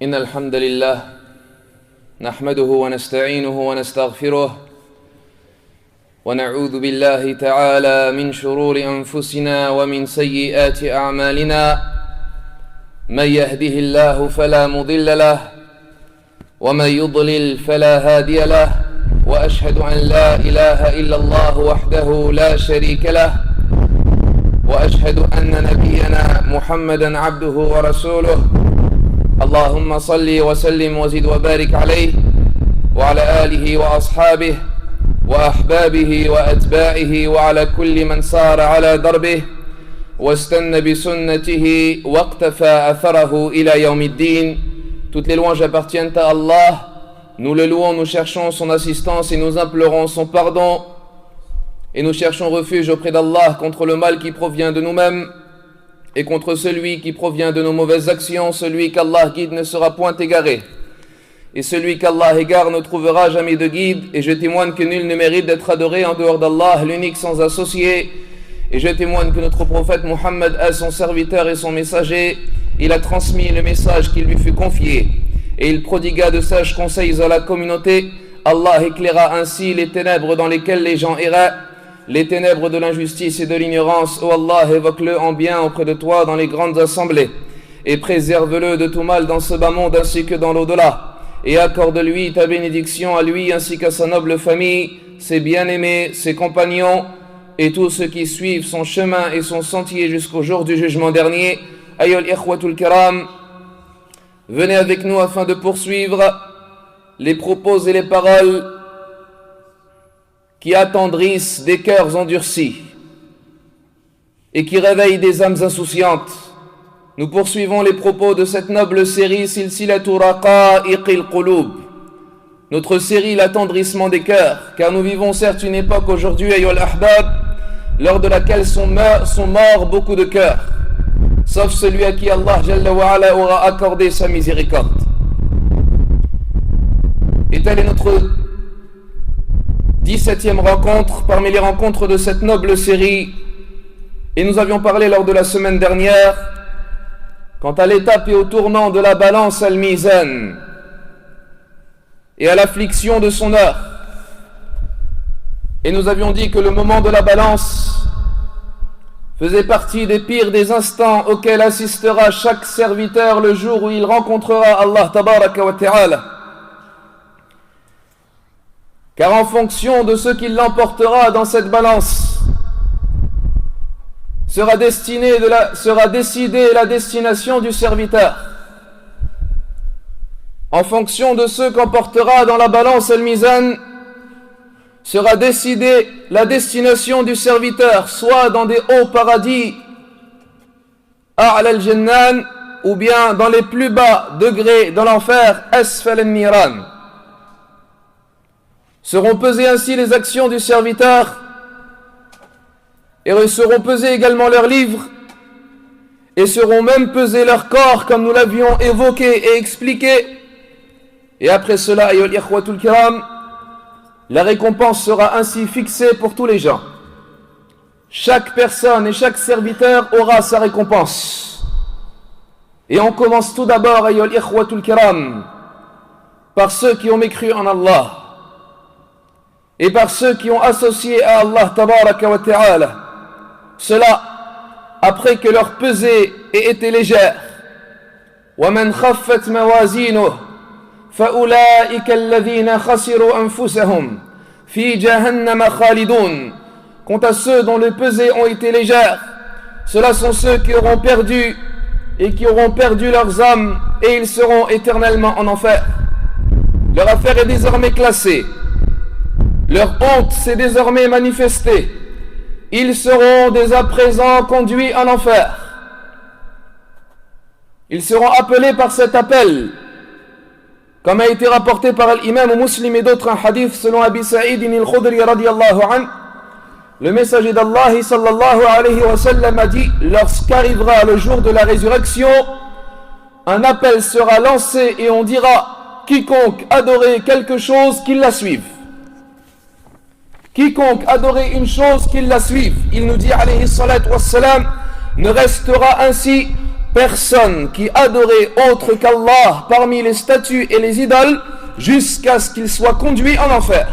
إن الحمد لله نحمده ونستعينه ونستغفره ونعوذ بالله تعالى من شرور أنفسنا ومن سيئات أعمالنا من يهده الله فلا مضل له ومن يضلل فلا هادي له وأشهد أن لا إله إلا الله وحده لا شريك له وأشهد أن نبينا محمدا عبده ورسوله اللهم صل وسلم وزد وبارك عليه وعلى آله وأصحابه وأحبابه وأتباعه وعلى كل من سار على دربه واستنى بسنته واقتفى أثره إلى يوم الدين. Toutes les louanges appartiennent à Allah. Nous le louons, nous cherchons son assistance et nous implorons son pardon. Et nous cherchons refuge auprès d'Allah contre le mal qui provient de nous-mêmes et contre celui qui provient de nos mauvaises actions. Celui qu'Allah guide ne sera point égaré, et celui qu'Allah égare ne trouvera jamais de guide. Et je témoigne que nul ne mérite d'être adoré en dehors d'Allah, l'unique sans associé. Et je témoigne que notre prophète Muhammad est son serviteur et son messager. Il a transmis le message qui lui fut confié, et il prodigua de sages conseils à la communauté. Allah éclaira ainsi les ténèbres dans lesquelles les gens erraient, les ténèbres de l'injustice et de l'ignorance. Ô Allah, évoque-le en bien auprès de toi dans les grandes assemblées, et préserve-le de tout mal dans ce bas monde ainsi que dans l'au-delà, et accorde-lui ta bénédiction à lui ainsi qu'à sa noble famille, ses bien-aimés, ses compagnons, et tous ceux qui suivent son chemin et son sentier jusqu'au jour du jugement dernier. Ayyul ikhwatul kiram, venez avec nous afin de poursuivre les propos et les paroles qui attendrissent des cœurs endurcis et qui réveillent des âmes insouciantes. Nous poursuivons les propos de cette noble série Silsilatu Raqa'iqil Qulub, notre série L'attendrissement des cœurs, car nous vivons certes une époque aujourd'hui, ayyul ahbab, lors de laquelle sont morts beaucoup de cœurs, sauf celui à qui Allah Jalla wa Ala aura accordé sa miséricorde. Et telle est notre 17e rencontre parmi les rencontres de cette noble série. Et nous avions parlé lors de la semaine dernière quant à l'étape et au tournant de la balance al-Mizan et à l'affliction de son heure. Et nous avions dit que le moment de la balance faisait partie des pires des instants auxquels assistera chaque serviteur le jour où il rencontrera Allah tabaraka wa ta'ala. Car en fonction de ce qu'il l'emportera dans cette balance, sera décidée la destination du serviteur. En fonction de ce qu'emportera dans la balance al-Mizan, sera décidée la destination du serviteur, soit dans des hauts paradis, a'la al-Jannan, ou bien dans les plus bas degrés de l'enfer, asfal al-Niran. Seront pesées ainsi les actions du serviteur, et seront pesés également leurs livres, et seront même pesés leurs corps, comme nous l'avions évoqué et expliqué. Et après cela, ayyul ikhwatul kiram, la récompense sera ainsi fixée pour tous les gens. Chaque personne et chaque serviteur aura sa récompense. Et on commence tout d'abord, ayyul ikhwatul kiram, par ceux qui ont mécru en Allah, et par ceux qui ont associé à Allah tabaraka wa ta'ala. Cela après que leur pesée ait été légère. وَمَنْ خَفَّتْ مَوَازِينُهُ فَأُولَئِكَ الَّذِينَ خَسِرُوا أَنفُسَهُمْ فِي جَهَنَّمَ خَالِدُونَ. Quant à ceux dont les pesées ont été légères, ceux-là sont ceux qui auront perdu et qui auront perdu leurs âmes, et ils seront éternellement en enfer. Leur affaire est désormais classée. Leur honte s'est désormais manifestée. Ils seront dès à présent conduits en enfer. Ils seront appelés par cet appel, comme a été rapporté par l'imam Muslim et d'autres un hadith selon Abi Sa'id al-Khudri radiyallahu anhu. Le messager d'Allah sallallahu alayhi wa sallam a dit: lorsqu'arrivera le jour de la résurrection, un appel sera lancé et on dira: quiconque adorait quelque chose, qu'il la suive. Quiconque adorait une chose, qu'il la suive. Il nous dit alayhi salatu wassalam: ne restera ainsi personne qui adorait autre qu'Allah parmi les statues et les idoles jusqu'à ce qu'il soit conduit en enfer.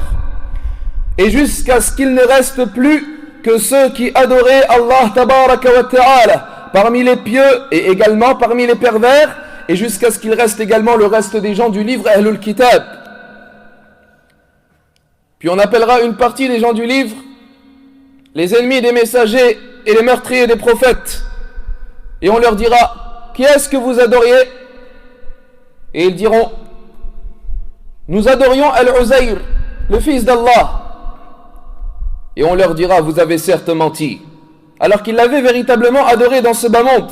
Et jusqu'à ce qu'il ne reste plus que ceux qui adoraient Allah tabaraka wa ta'ala parmi les pieux et également parmi les pervers, et jusqu'à ce qu'il reste également le reste des gens du livre Ahlul Kitab. Puis on appellera une partie des gens du livre les ennemis des messagers et les meurtriers des prophètes. Et on leur dira, qui est-ce que vous adoriez? Et ils diront, nous adorions Al-Uzayr, le fils d'Allah. Et on leur dira, vous avez certes menti, alors qu'ils l'avaient véritablement adoré dans ce bas monde.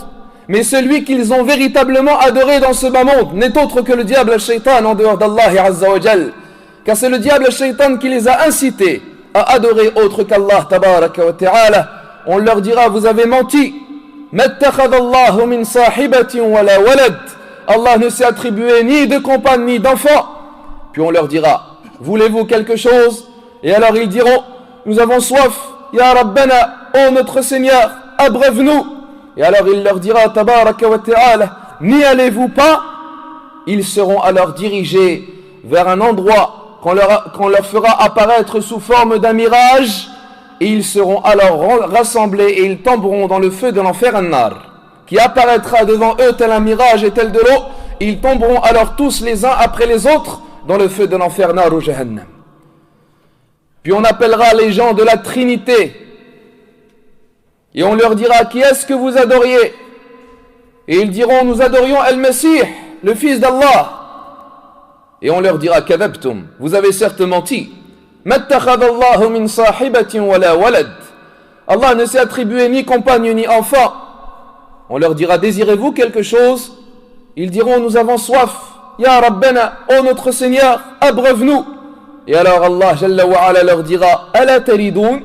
Mais celui qu'ils ont véritablement adoré dans ce bas monde n'est autre que le diable al-shaytan en dehors d'Allah Azza wa Jal. Car c'est le diable al-shaytan qui les a incités à adorer autre qu'Allah tabaraka wa ta'ala. On leur dira, vous avez menti. Mattakhadallahu min sahibatin wala walad. Allah ne s'est attribué ni de compagne ni d'enfant. Puis on leur dira, voulez-vous quelque chose? Et alors ils diront, nous avons soif, ya Rabbana, ô notre Seigneur, abreuve-nous. Et alors il leur dira, tabaraka wa ta'ala, n'y allez-vous pas? Ils seront alors dirigés vers un endroit qu'on leur fera apparaître sous forme d'un mirage, et ils seront alors rassemblés et ils tomberont dans le feu de l'enfer an-nar, qui apparaîtra devant eux tel un mirage et tel de l'eau. Ils tomberont alors tous les uns après les autres dans le feu de l'enfer nar ou jahannam. Puis on appellera les gens de la Trinité et on leur dira, qui est-ce que vous adoriez? Et ils diront, nous adorions Al-Masih, le fils d'Allah. Et on leur dira, kadhabtum, vous avez certes menti. Mattakhadallahu min sahibatin wala walad. Allah ne s'est attribué ni compagne ni enfant. On leur dira, désirez-vous quelque chose? Ils diront, nous avons soif. Ya Rabbana, ô notre Seigneur, abreuve-nous. Et alors Allah Jalla wa Ala leur dira, ala talidoun,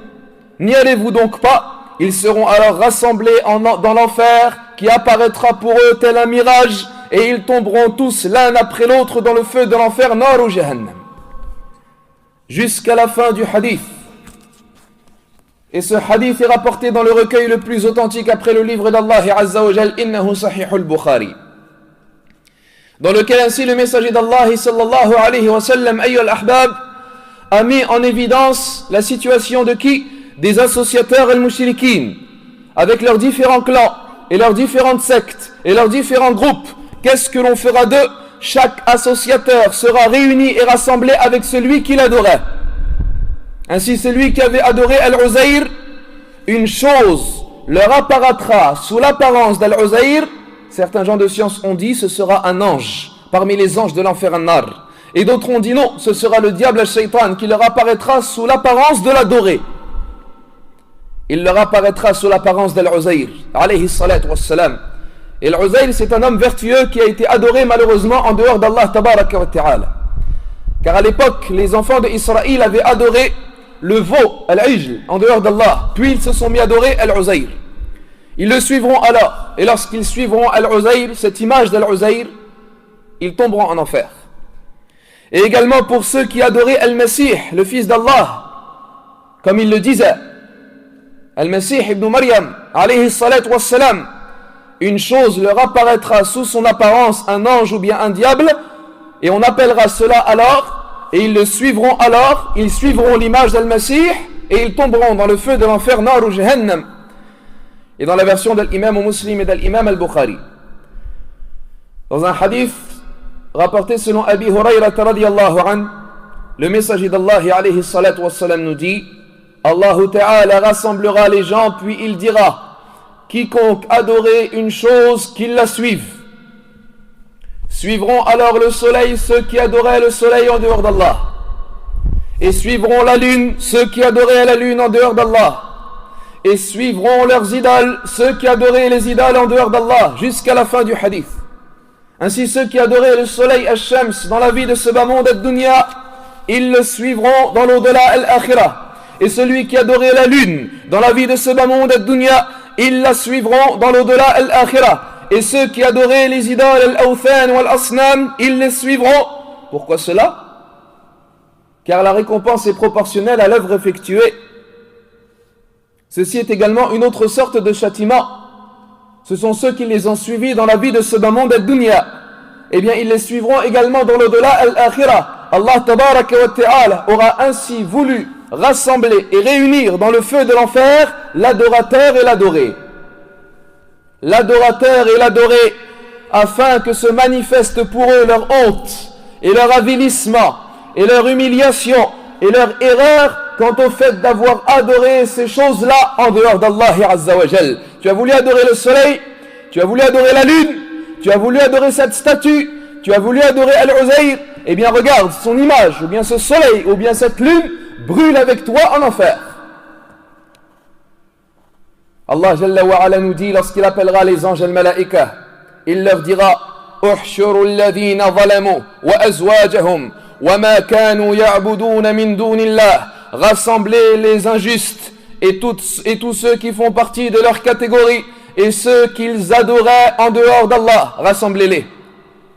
n'y allez-vous donc pas? Ils seront alors rassemblés dans l'enfer qui apparaîtra pour eux tel un mirage, et ils tomberont tous l'un après l'autre dans le feu de l'enfer nar ou jahannam. Jusqu'à la fin du hadith. Et ce hadith est rapporté dans le recueil le plus authentique après le livre d'Allah Azza wa Jal, Innahu Sahihul Bukhari, dans lequel ainsi le messager d'Allah sallallahu alayhi wa sallam, ayyul ahbab, a mis en évidence la situation de qui? Des associateurs al-mushrikin, avec leurs différents clans et leurs différentes sectes et leurs différents groupes. Qu'est-ce que l'on fera d'eux? Chaque associateur sera réuni et rassemblé avec celui qu'il adorait. Ainsi, celui qui avait adoré Al-Uzayr, une chose leur apparaîtra sous l'apparence d'Al-Uzayr. Certains gens de science ont dit ce sera un ange parmi les anges de l'enfer an-nar. Et d'autres ont dit non, ce sera le diable al-shaytan qui leur apparaîtra sous l'apparence de l'adoré. Il leur apparaîtra sous l'apparence d'Al-Uzayr, alayhi salatu wassalam. Et Al-Uzayr, c'est un homme vertueux qui a été adoré malheureusement en dehors d'Allah tabaraka wa ta'ala. Car à l'époque, les enfants d'Israël avaient adoré le veau, Al-Ijl, en dehors d'Allah. Puis ils se sont mis à adorer Al-Uzayr. Ils le suivront alors. Et lorsqu'ils suivront Al-Uzayr, cette image d'Al-Uzayr, ils tomberont en enfer. Et également pour ceux qui adoraient Al-Masih, le fils d'Allah, comme il le disait, Al-Masih ibn Maryam, alayhi salatu wassalam, une chose leur apparaîtra sous son apparence, un ange ou bien un diable, et on appellera cela alors, et ils le suivront alors, ils suivront l'image d'Al-Masih, et ils tomberont dans le feu de l'enfer nar ou jahannam. Et dans la version de l'imam Muslim et de l'imam al-Bukhari, dans un hadith rapporté selon Abi Hurayra radiyallahu an, le messager d'Allah alayhi salatu wassalam nous dit, Allah Ta'ala rassemblera les gens, puis il dira, quiconque adorait une chose, qu'il la suive. Suivront alors le soleil ceux qui adoraient le soleil en dehors d'Allah, et suivront la lune ceux qui adoraient la lune en dehors d'Allah, et suivront leurs idoles ceux qui adoraient les idoles en dehors d'Allah, jusqu'à la fin du hadith. Ainsi ceux qui adoraient le soleil Ash-Shams dans la vie de ce bas monde ad-dunya, ils le suivront dans l'au-delà al-akhirah. Et celui qui adorait la lune dans la vie de ce bas monde ad-dunya, ils la suivront dans l'au-delà al-akhirah. Et ceux qui adoraient les idoles al-awthan ou al-asnam, ils les suivront. Pourquoi cela? Car la récompense est proportionnelle à l'œuvre effectuée. Ceci est également une autre sorte de châtiment. ce sont ceux qui les ont suivis dans la vie de ce monde ad-dunya, eh bien ils les suivront également dans l'au-delà al-akhirah. Allah tabaraka wa ta'ala aura ainsi voulu rassembler et réunir dans le feu de l'enfer l'adorateur et l'adoré. L'adorateur et l'adoré, afin que se manifeste pour eux leur honte et leur avilissement et leur humiliation et leur erreur quant au fait d'avoir adoré ces choses-là en dehors d'Allah Azza wa Jal. Tu as voulu adorer le soleil, tu as voulu adorer la lune, tu as voulu adorer cette statue, tu as voulu adorer Al-Uzayr, eh bien regarde, son image, ou bien ce soleil, ou bien cette lune, brûle avec toi en enfer. Allah Jalla wa Ala nous dit, lorsqu'il appellera les anges al-malaïka, il leur dira, احشروا الذين ظلموا وأزواجهم وما كانوا يعبدون من دون الله. Rassemblez les injustes et tous ceux qui font partie de leur catégorie et ceux qu'ils adoraient en dehors d'Allah. Rassemblez-les.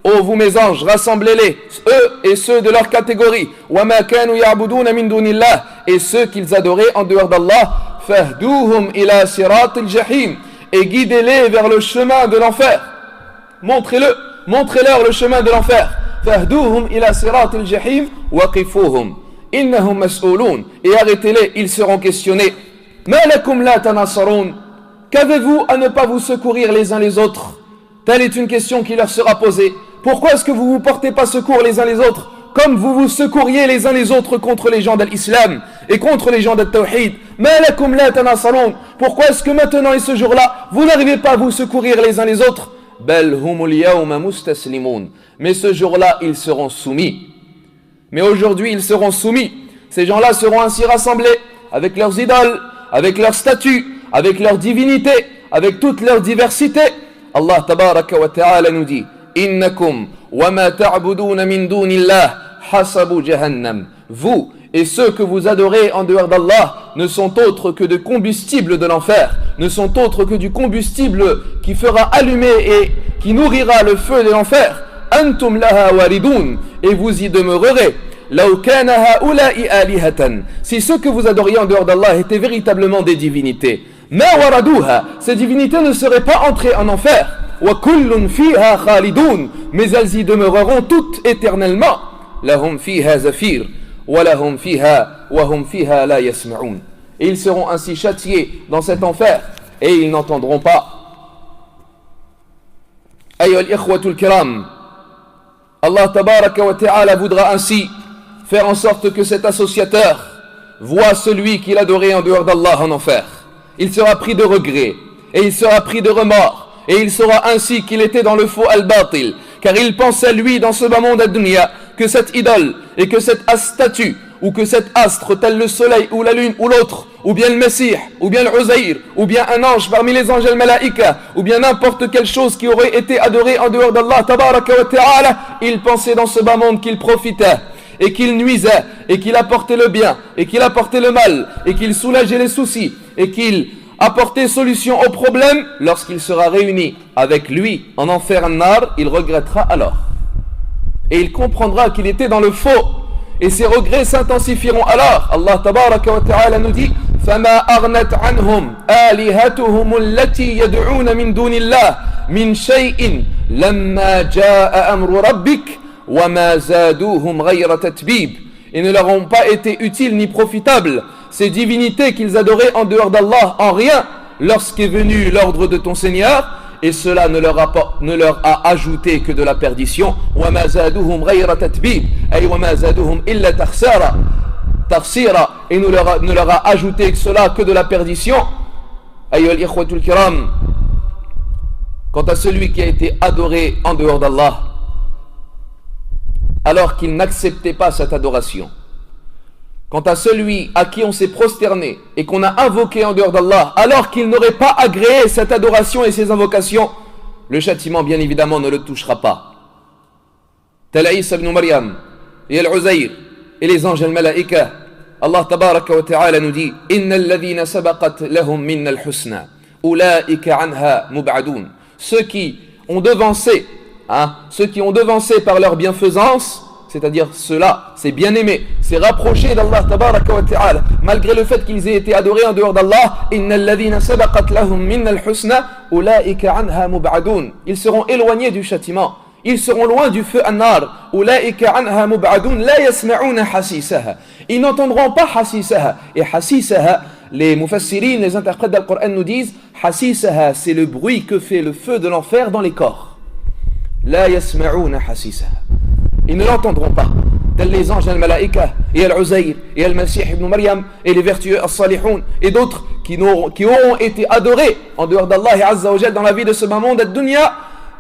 Ô vous mes anges, rassemblez-les, eux et ceux de leur catégorie. وما كانوا يعبدون من دون الله. Et ceux qu'ils adoraient en dehors d'Allah. فاهدوهم إلى صراط الجحيم. Et guidez-les vers le chemin de l'enfer. Montrez-leur le chemin de l'enfer. فاهدوهم إلى صراط الجحيم وقفوهم إنهم مسؤولون. Et arrêtez-les, ils seront questionnés. ما لكم لا تناصرون. Qu'avez-vous à ne pas vous secourir les uns les autres? Telle est une question qui leur sera posée. Pourquoi est-ce que vous ne vous portez pas secours les uns les autres, comme vous vous secouriez les uns les autres contre les gens de l'islam et contre les gens de tawhid? ما لكم لا تناصرون. Pourquoi est-ce que maintenant et ce jour-là, vous n'arrivez pas à vous secourir les uns les autres? بل هم اليوم مستسلمون. Mais ce jour-là, ils seront soumis. Mais aujourd'hui, ils seront soumis. Ces gens-là seront ainsi rassemblés avec leurs idoles, avec leurs statues, avec leur divinité, avec toute leur diversité. Allah tabaraka wa ta'ala nous dit, innakum wa ma ta'buduna min dunillah hasabu jahannam. Vous et ceux que vous adorez en dehors d'Allah ne sont autres que de combustible de l'enfer, ne sont autres que du combustible qui fera allumer et qui nourrira le feu de l'enfer. Antum laha waridun. Et vous y demeurerez. Law kana haula'i alihatan. Si ceux que vous adoriez en dehors d'Allah étaient véritablement des divinités, ma waraduha. Ces divinités ne seraient pas entrées en enfer. Wa kullun fiha khalidun. Mais elles y demeureront toutes éternellement. Lahum fiha zafir. Wa lahum fiha wa hum fiha la yasma'un. Et ils seront ainsi châtiés dans cet enfer et ils n'entendront pas. Ayyuha al-ikhwatul kiram, Allah tabaraka wa ta'ala voudra ainsi faire en sorte que cet associateur voit celui qu'il adorait en dehors d'Allah en enfer. Il sera pris de regret et il sera pris de remords et il saura ainsi qu'il était dans le faux al-batil, car il pensait lui dans ce bas monde ad-dunya que cette idole et que cette statue ou que cet astre tel le soleil ou la lune ou l'autre, ou bien le Messie, ou bien le Uzayr, ou bien un ange parmi les anges al-malaïka, ou bien n'importe quelle chose qui aurait été adorée en dehors d'Allah tabaraka wa ta'ala, il pensait dans ce bas monde qu'il profitait et qu'il nuisait et qu'il apportait le bien et qu'il apportait le mal et qu'il soulageait les soucis et qu'il apportait solution aux problèmes. Lorsqu'il sera réuni avec lui en enfer an-nar, il regrettera alors et il comprendra qu'il était dans le faux. Et ses regrets s'intensifieront alors. Allah tabaraka wa ta'ala nous dit فَمَا أَغْنَتْ عَنْهُمْ آلِهَتُهُمُ الَّتِي يَدْعُونَ مِنْ دُونِ اللَّهِ مِنْ شَيْءٍ لَمَّا جَاءَ أَمْرُ رَبِّكَ وَمَا زَادُوهُمْ غَيْرَ تَتْبِيبٍ. Et ne leur ont pas été utiles ni profitables ces divinités qu'ils adoraient en dehors d'Allah en rien lorsqu'est venu l'ordre de ton Seigneur. Et cela ne leur a ajouté que de la perdition. وَمَا زَادُهُمْ غَيْرَ تَتْبِيبٍ أي وَمَا زَادُهُمْ إِلَّا تَخْسِيرًا. Et ne leur a ajouté que cela que de la perdition. أيها الإخوة الكرام, quant à celui qui a été adoré en dehors d'Allah, alors qu'il n'acceptait pas cette adoration, quant à celui à qui on s'est prosterné et qu'on a invoqué en dehors d'Allah, alors qu'il n'aurait pas agréé cette adoration et ces invocations, le châtiment bien évidemment ne le touchera pas. Tel Isa ibn Maryam et Al-Uzayr et les anges al-Malaïka, Allah tabaraka wa ta'ala nous dit Inna alladhina sabaqat lahum minna al-husna ulaika anha mub'adun. Ceux qui ont devancé par leur bienfaisance, c'est-à-dire cela, c'est bien aimé, c'est rapproché d'Allah tabaraka wa ta'ala, malgré le fait qu'ils aient été adorés en dehors d'Allah. Innal ladhina sabaqat lahum minnal husna ulaika anha mub'adun. Ils seront éloignés du châtiment, ils seront loin du feu an-nar. Ulaika anha mub'adun la yasma'una hasisaha. Ils n'entendront pas hasisaha. Et hasisaha, les mufassirin, les interprètes du Coran nous disent, hasisaha, c'est le bruit que fait le feu de l'enfer dans les corps. La yasma'una hasisaha. Ils ne l'entendront pas. Tels les anges al-Malaïka et al-Uzayr et al-Masih ibn Maryam et les vertueux al-Salihoun et d'autres qui auront été adorés en dehors d'Allah Azza wa Jal dans la vie de ce bas monde ad-dunya,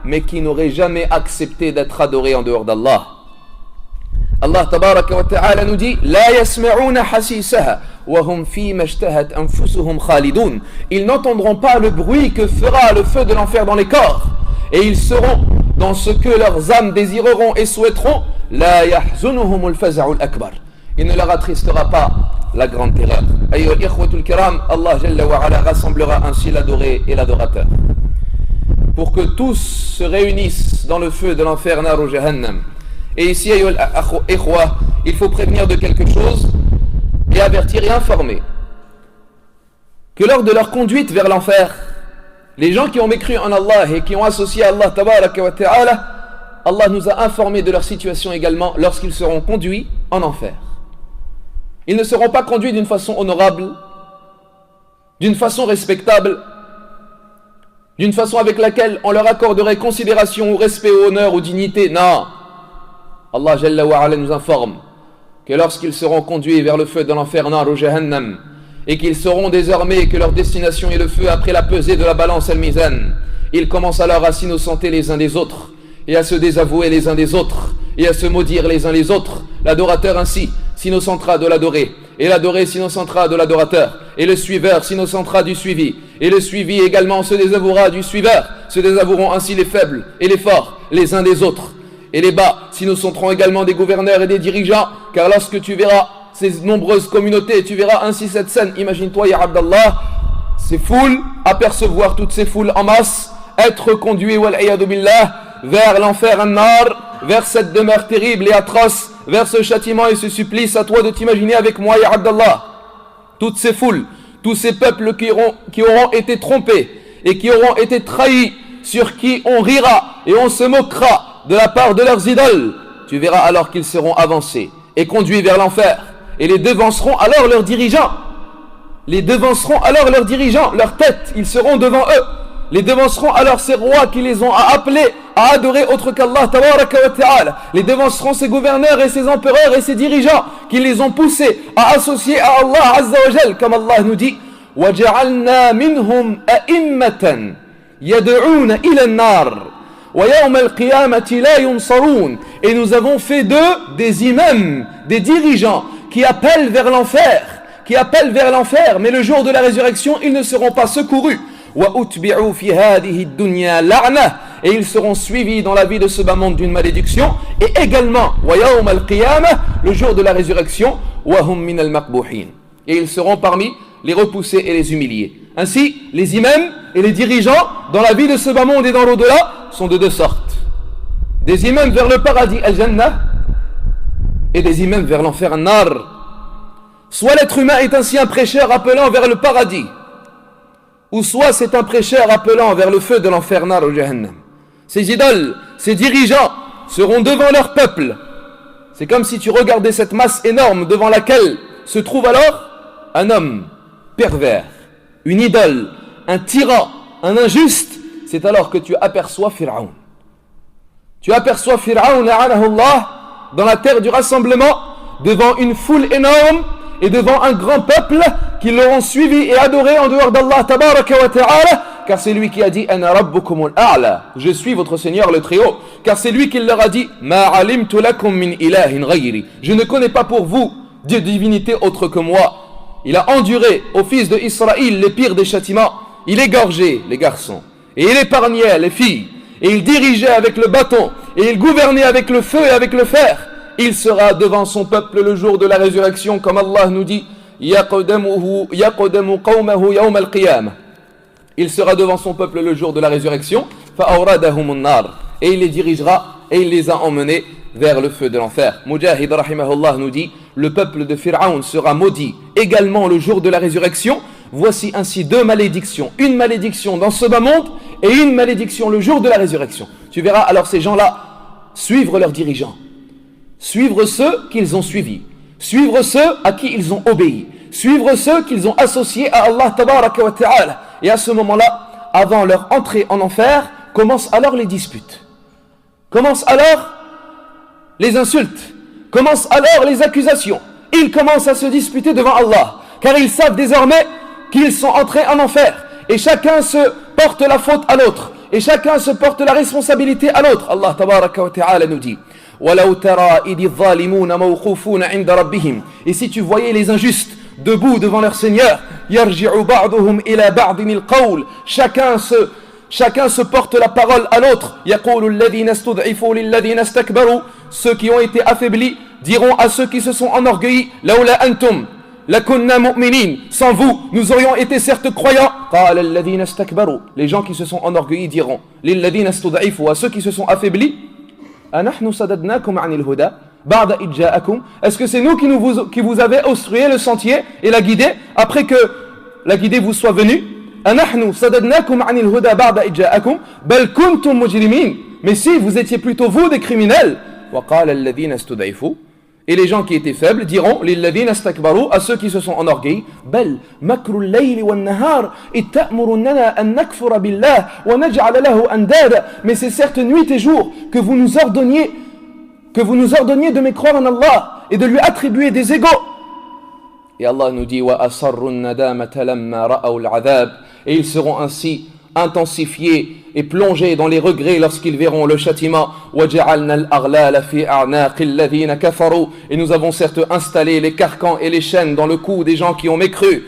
mais qui n'auraient jamais accepté d'être adorés en dehors d'Allah. Allah tabaraka wa ta'ala nous dit La yasma'una hasisaha wa hum fi mashtahat anfusuhum khalidun. Ils n'entendront pas le bruit que fera le feu de l'enfer dans les corps, et ils seront dans ce que leurs âmes désireront et souhaiteront. La yahzunuhumul faza'ul akbar. Il ne leur attristera pas la grande terreur. Ayyuha al-ikhwatul kiram, Allah Jalla wa Ala rassemblera ainsi l'adoré et l'adorateur, pour que tous se réunissent dans le feu de l'enfer nar ou jahannam. Et ici, ayyuha al-ikhwa, il faut prévenir de quelque chose et avertir et informer que lors de leur conduite vers l'enfer, les gens qui ont mécru en Allah et qui ont associé Allah tabaraka wa ta'ala, Allah nous a informé de leur situation également lorsqu'ils seront conduits en enfer. Ils ne seront pas conduits d'une façon honorable, d'une façon respectable, d'une façon avec laquelle on leur accorderait considération ou respect ou honneur ou dignité. Non. Allah Jalla wa Ala nous informe que lorsqu'ils seront conduits vers le feu de l'enfer nar ou jahannam, et qu'ils sauront désormais que leur destination est le feu après la pesée de la balance al-mizan, ils commencent alors à s'innocenter les uns des autres, et à se désavouer les uns des autres, et à se maudire les uns les autres. L'adorateur ainsi s'innocentera de l'adoré, et l'adoré s'innocentera de l'adorateur, et le suiveur s'innocentera du suivi, et le suivi également se désavouera du suiveur. Se désavoueront ainsi les faibles et les forts les uns des autres, et les bas s'innocenteront également des gouverneurs et des dirigeants, car lorsque tu verras ces nombreuses communautés, tu verras ainsi cette scène. Imagine-toi, ya Abdallah, ces foules, apercevoir toutes ces foules en masse, être conduits, wal-iyadu billah, vers l'enfer an-nar, vers cette demeure terrible et atroce, vers ce châtiment et ce supplice. À toi de t'imaginer avec moi, ya Abdallah, toutes ces foules, tous ces peuples qui auront été trompés et qui auront été trahis, sur qui on rira et on se moquera de la part de leurs idoles. Tu verras alors qu'ils seront avancés et conduits vers l'enfer, et les devanceront alors leurs dirigeants. Les devanceront alors leurs dirigeants, leurs têtes, ils seront devant eux. Les devanceront alors ces rois qui les ont appelés à adorer autre qu'Allah tabaraka wa ta'ala. Les devanceront ces gouverneurs et ces empereurs et ces dirigeants qui les ont poussés à associer à Allah Azza wa Jal, comme Allah nous dit وَجَعَلْنَا مِنْهُمْ أَئِمَّةً يَدْعُونَ إِلَى النَّارِ وَيَوْمَ الْقِيَامَةِ لَا يُنصَرُونَ. Et nous avons fait d'eux des imams, des dirigeants qui appellent vers l'enfer, mais le jour de la résurrection, ils ne seront pas secourus. وَأُتْبِعُوا فِي هَذِهِ الدُّنْيَا لَعْنَةً. Et ils seront suivis dans la vie de ce bas monde d'une malédiction, et également وَيَوْمَ الْقِيَامَةِ, le jour de la résurrection, وَهُمْ مِنَ الْمَقْبُوحِينَ. Et ils seront parmi les repoussés et les humiliés. Ainsi, les imams et les dirigeants dans la vie de ce bas monde et dans l'au-delà sont de deux sortes. Des imams vers le paradis al-Jannah et des imams vers l'enfer an-nar. Soit l'être humain est ainsi un prêcheur appelant vers le paradis, ou soit c'est un prêcheur appelant vers le feu de l'enfer nar ou jahannam. Ces idoles, ces dirigeants seront devant leur peuple. C'est comme si tu regardais cette masse énorme devant laquelle se trouve alors un homme pervers, une idole, un tyran, un injuste. C'est alors que tu aperçois Pharaon. Tu aperçois Pharaon, la'anahullah, dans la terre du rassemblement, devant une foule énorme et devant un grand peuple qui l'auront suivi et adoré en dehors d'Allah tabaraka wa ta'ala, car c'est lui qui a dit Ana rabbukumul a'la, je suis votre Seigneur le très haut, car c'est lui qui leur a dit Ma alimtu lakum min ilahin ghayri, je ne connais pas pour vous de divinité autre que moi. Il a enduré aux fils d'Israël les pires des châtiments, il égorgeait les garçons et il épargnait les filles, et il dirigeait avec le bâton et il gouvernait avec le feu et avec le fer. Il sera devant son peuple le jour de la résurrection, comme Allah nous dit yaqdamu qawmahu yawm al-qiyamah. Il sera devant son peuple le jour de la résurrection, fa'awradahumun nar, et il les dirigera et il les a emmenés vers le feu de l'enfer. Mujahid rahimahullah nous dit, le peuple de Pharaon sera maudit également le jour de la résurrection. Voici ainsi deux malédictions, une malédiction dans ce bas monde et une malédiction le jour de la résurrection. Tu verras alors ces gens-là suivre leurs dirigeants, suivre ceux qu'ils ont suivis, suivre ceux à qui ils ont obéi, suivre ceux qu'ils ont associés à Allah tabaraka wa ta'ala. Et à ce moment-là, avant leur entrée en enfer, commencent alors les disputes, commencent alors les insultes, commencent alors les accusations. Ils commencent à se disputer devant Allah, car ils savent désormais qu'ils sont entrés en enfer. Et chacun se porte la faute à l'autre, et chacun se porte la responsabilité à l'autre. Allah tabaraka wa ta'ala nous dit, وَلَوْ تَرَى إِذِ الظَّالِمُونَ مَوْقُوفُونَ عِنْدَ رَبِّهِمْ. Et si tu voyais les injustes debout devant leur Seigneur, يَرْجِعُ بَعْضُهُمْ إِلَى بَعْضٍ الْقَوْلِ. Chacun se porte la parole à l'autre. يَقُولُ الَّذِينَ اسْتُضْعِفُوا لِلَّذِينَ اسْتَكْبَرُوا. Ceux qui ont été affaiblis diront à ceux qui se sont enorgueillis, لَوْلَا أَنْتُمْ لَكُنَّا مُؤْمِنِينَ. Sans vous, nous aurions été certes croyants. قَالَ الَّذِينَ اسْتَكْبَرُوا. Les gens qui se sont enorgueillis diront, لِلَّذِينَ اسْتُضْعِفُوا, à ceux qui se sont affaiblis, أَنَحْنُ صَدَدْنَاكُمْ عَنِ الْهُدَى بَعْدَ إِذْ جَاءَكُمْ. Est-ce que c'est nous qui vous avez obstrué le sentier et la guidée après que la guidée vous soit venue? أَنَحْنُ صَدَدْنَاكُمْ عَنِ الْهُدَى بَعْدَ إِذْ جَاءَكُمْ بَلْ كُنْتُمْ مُجْرِمِينَ. Mais si vous étiez plutôt vous des criminels. وَقَالَ الَّذِينَ اسْتُضْعِفُوا. Et les gens qui étaient faibles diront لِلَّذِينَ اسْتَكْبَرُوا, à ceux qui se sont enorgueillis, بَلْ مَكْرُ اللَّيْلِ وَالنَّهَارِ إِذْ تَأْمُرُنَّنَا أَن نَكْفُرَ بِاللَّهِ وَنَجْعَلَ لَهُ أَنْدَادًا. Mais c'est certes nuit et jour que vous nous ordonniez de mécroire en Allah et de lui attribuer des égaux. Et Allah nous dit وَأَصَرُّوا النَّدَامَةَ لَمَّا رَأَوْا الْعَذَابَ. Et ils seront ainsi intensifiés et plongés dans les regrets lorsqu'ils verront le châtiment. وَجَعَلْنَا الْأَغْلَالَ فِي أَعْنَاقِ الَّذِينَ كَفَرُوا. Et nous avons certes installé les carcans et les chaînes dans le cou des gens qui ont mécru.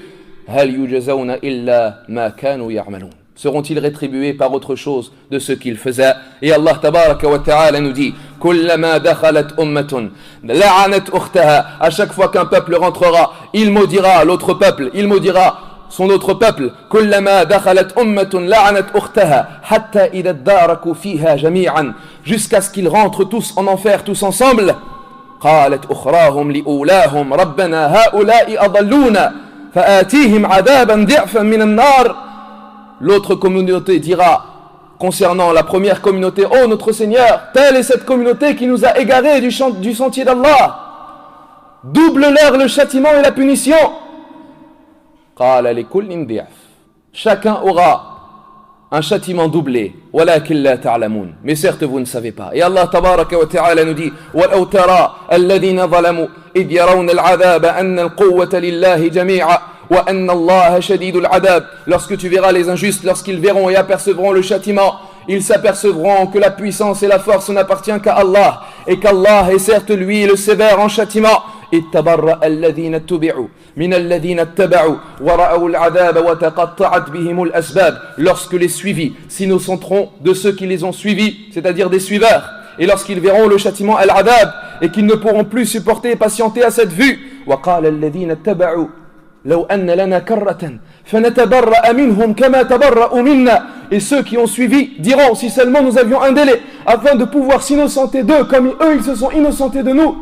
هَلْ يُجْزَوْنَ إِلَّا مَا كَانُوا يَعْمَلُونَ. Seront-ils rétribués par autre chose de ce qu'ils faisaient? Et Allah tabaraka wa ta'ala nous dit كُلَّمَا دَخَلَتْ أُمَّةٌ لَعَنَتْ أُخْتَهَا. À chaque fois qu'un peuple rentrera, il maudira l'autre peuple, il maudira son autre peuple. كُلَّمَا دَخَلَتْ أُمَّةٌ لَعَنَتْ أُخْتَهَا حَتَّى إِذَا ادَّارَكُوا فِيهَا جَمِيعًا. Jusqu'à ce qu'ils rentrent tous en enfer, tous ensemble. قَالَتْ أُخْرَاهُمْ لِأُولَاهُمْ رَبَّنَا هَؤُلَاءِ أَضَلُّونَا فَآتِيهِمْ عَذَابًا ضِعْفًا مِنَ النَّارِ. L'autre communauté dira concernant la première communauté, ô notre Seigneur, telle est cette communauté qui nous a égarés du sentier d'Allah. Double-leur le châtiment et la punition. قَالَ لِكُلٍّ ضِعْفٍ. Chacun aura un châtiment doublé. وَلَكِنْ لَا تَعْلَمُونَ. Mais certes vous ne savez pas. Et Allah tabaraka wa ta'ala nous dit وَلَوْ تَرَى الَّذِينَ ظَلَمُوا إِذْ يَرَوْنَ الْعَذَابَ أَنَّ الْقُوَّةَ لِلَّهِ جَمِيعًا وَأَنَّ اللَّهَ شَدِيدُ الْعَذَابِ. Lorsque tu verras les injustes, lorsqu'ils verront et apercevront le châtiment, ils s'apercevront que la puissance et la force n'appartient qu'à Allah, et qu'Allah est certes lui le sévère en châtiment. اتبرأ الذين اتبعوا من الذين اتبعوا ورأوا العذاب وتقطعت بهم الأسباب. Lorsque les suivis s'innocenteront de ceux qui les ont suivis, c'est-à-dire des suiveurs, et lorsqu'ils verront le châtiment al-adab et qu'ils ne pourront plus supporter et patienter à cette vue. وقال الذين اتبعوا لو أن لنا كرة فنتبرأ منهم كما تبرأوا منا. Et ceux qui ont suivi diront, si seulement nous avions un délai afin de pouvoir s'innocenter d'eux comme eux ils se sont innocentés de nous.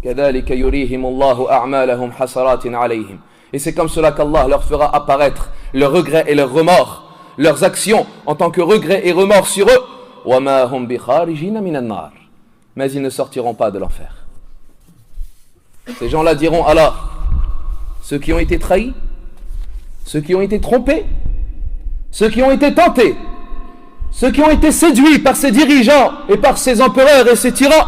كذلك يريهم الله أعمالهم حسرات عليهم. Et c'est comme cela qu'Allah leur fera apparaître leurs regrets et leurs remords, leurs actions en tant que regrets et remords sur eux. وما هم بخارجين من النار. Mais ils ne sortiront pas de l'enfer. Ces gens-là diront alors, ceux qui ont été trahis, ceux qui ont été trompés, ceux qui ont été tentés, ceux qui ont été séduits par ces dirigeants et par ces empereurs et ces tyrans,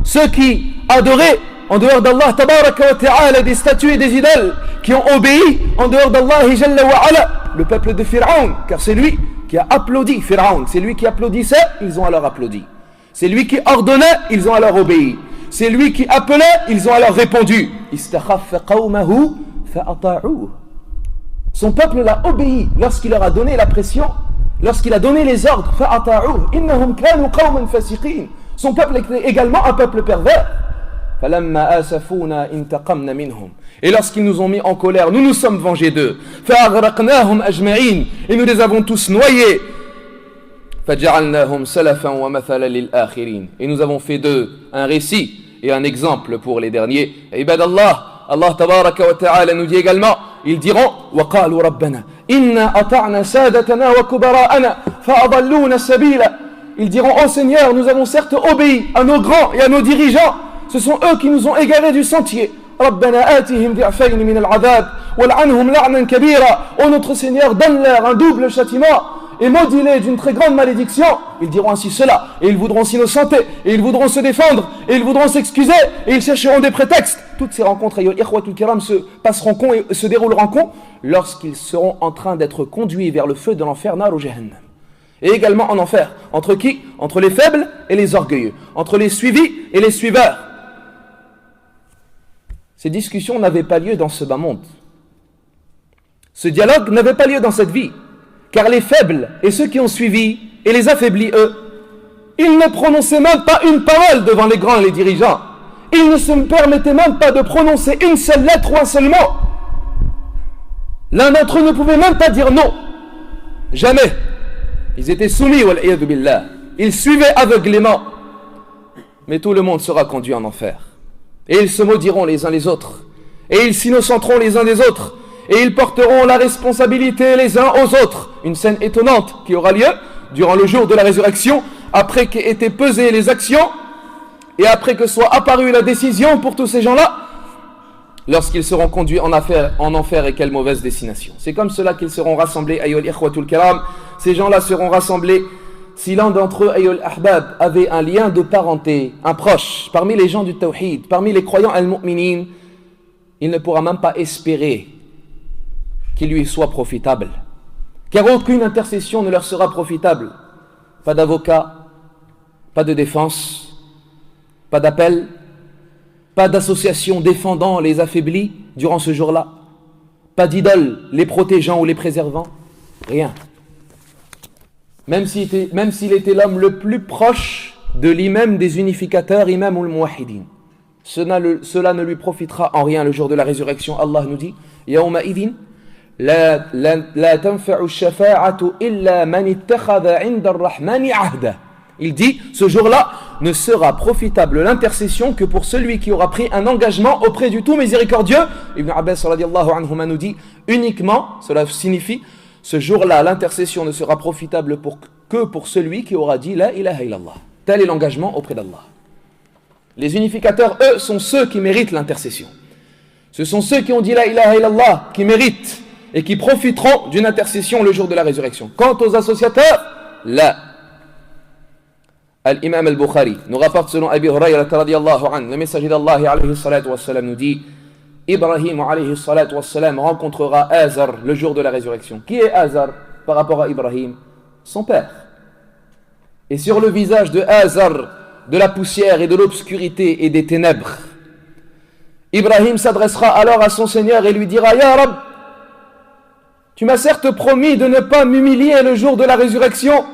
ceux qui adoraient en dehors d'Allah tabaraka wa ta'ala des statues et des idoles, qui ont obéi en dehors d'Allah jalla wa ala, le peuple de Pharaon, car c'est lui qui a applaudi Pharaon, c'est lui qui applaudissait, ils ont alors applaudi. C'est lui qui ordonnait, ils ont alors obéi. C'est lui qui appelait, ils ont alors répondu. Istakhaffa qawmahu fa'ata'uhu. Son peuple l'a obéi lorsqu'il leur a donné la pression, lorsqu'il a donné les ordres. Fa'ata'uhu innahum kanu qawman fasiqin. Son peuple était également un peuple pervers. فَلَمَّا آسَفُونَا إِنْتَقَمْنَا مِنْهُمْ. Et lorsqu'ils nous ont mis en colère, nous nous sommes vengés d'eux. فَأَغْرَقْنَاهُمْ أَجْمَعِينَ. Et nous les avons tous noyés. فَجَعَلْنَاهُمْ سَلَفًا وَمَثَلًا لِلْآخِرِينَ. Et nous avons fait d'eux un récit et un exemple pour les derniers. Ibadallah, Allah tabaraka wa ta'ala nous dit également, ils diront وَقَالُوا رَبَّنَا إِنَّا أَطَعْنَا سَادَتَنَا وَكُبَرَاءَنَا فَأَضَلُّونَ السَّبِيلَ. Ils diront, oh Seigneur, nous avons certes obéi à nos grands et à nos dirigeants, ce sont eux qui nous ont égarés du sentier. رَبَّنَا آتِهِمْ ضِعْفَيْنِ مِنَ الْعَذَابِ وَالْعَنْهُمْ لَعْنًا كَبِيرًا. Oh notre Seigneur, donne-leur un double châtiment et maudis-les d'une très grande malédiction. Ils diront ainsi cela, et ils voudront s'innocenter, et ils voudront se défendre, et ils voudront s'excuser, et ils chercheront des prétextes. Toutes ces rencontres, ayyuhal ikhwatul kiram, se passeront con et se dérouleront con lorsqu'ils seront en train d'être conduits vers le feu de l'enfer, nar ou jahannam. Et également en enfer. Entre qui? Entre les faibles et les orgueilleux. Entre les suivis et les suiveurs. Ces discussions n'avaient pas lieu dans ce bas monde. Ce dialogue n'avait pas lieu dans cette vie. Car les faibles et ceux qui ont suivi et les affaiblis, eux, ils ne prononçaient même pas une parole devant les grands et les dirigeants. Ils ne se permettaient même pas de prononcer une seule lettre ou un seul mot. L'un d'entre eux ne pouvait même pas dire non. Jamais. Ils étaient soumis, wal-iyadhu billah. Ils suivaient aveuglément. Mais tout le monde sera conduit en enfer. Et ils se maudiront les uns les autres. Et ils s'innocenteront les uns des autres. Et ils porteront la responsabilité les uns aux autres. Une scène étonnante qui aura lieu durant le jour de la résurrection, après qu'aient été pesées les actions et après que soit apparue la décision pour tous ces gens-là, lorsqu'ils seront conduits en enfer, et quelle mauvaise destination. C'est comme cela qu'ils seront rassemblés, ayyuhal ikhwatul kiram. Ces gens-là seront rassemblés. Si l'un d'entre eux, ayyuhal ahbab, avait un lien de parenté, un proche, parmi les gens du tawhid, parmi les croyants al-mu'minin, il ne pourra même pas espérer qu'il lui soit profitable. Car aucune intercession ne leur sera profitable. Pas d'avocat, pas de défense, pas d'appel, pas d'association défendant les affaiblis durant ce jour-là, pas d'idole les protégeant ou les préservant, rien. Même s'il était l'homme le plus proche de l'imam des unificateurs, imam ou le muwahidin, cela ne lui profitera en rien le jour de la résurrection. Allah nous dit Yawma idin la tanfa'u shafa'atu illa man ittakhadha 'inda ar-rahmani 'ahda. Il dit, ce jour-là ne sera profitable l'intercession que pour celui qui aura pris un engagement auprès du tout miséricordieux. Ibn Abbas radiyallahu anhuma nous dit, uniquement, cela signifie, ce jour-là l'intercession ne sera profitable que pour celui qui aura dit la ilaha illallah. Tel est l'engagement auprès d'Allah. Les unificateurs, eux, sont ceux qui méritent l'intercession. Ce sont ceux qui ont dit la ilaha illallah qui méritent et qui profiteront d'une intercession le jour de la résurrection. Quant aux associateurs, là. Al-Imam al-Bukhari nous rapporte selon Abi Hurayra radiyallahu anhu, le messager d'Allah alayhi salatu wassalam nous dit Ibrahim alayhi salatu wassalam rencontrera Azar le jour de la résurrection. Qui est Azar par rapport à Ibrahim? Son père. Et sur le visage de Azar, de la poussière et de l'obscurité et des ténèbres, Ibrahim s'adressera alors à son Seigneur et lui dira Ya Rab, tu m'as certes promis de ne pas m'humilier le jour de la résurrection.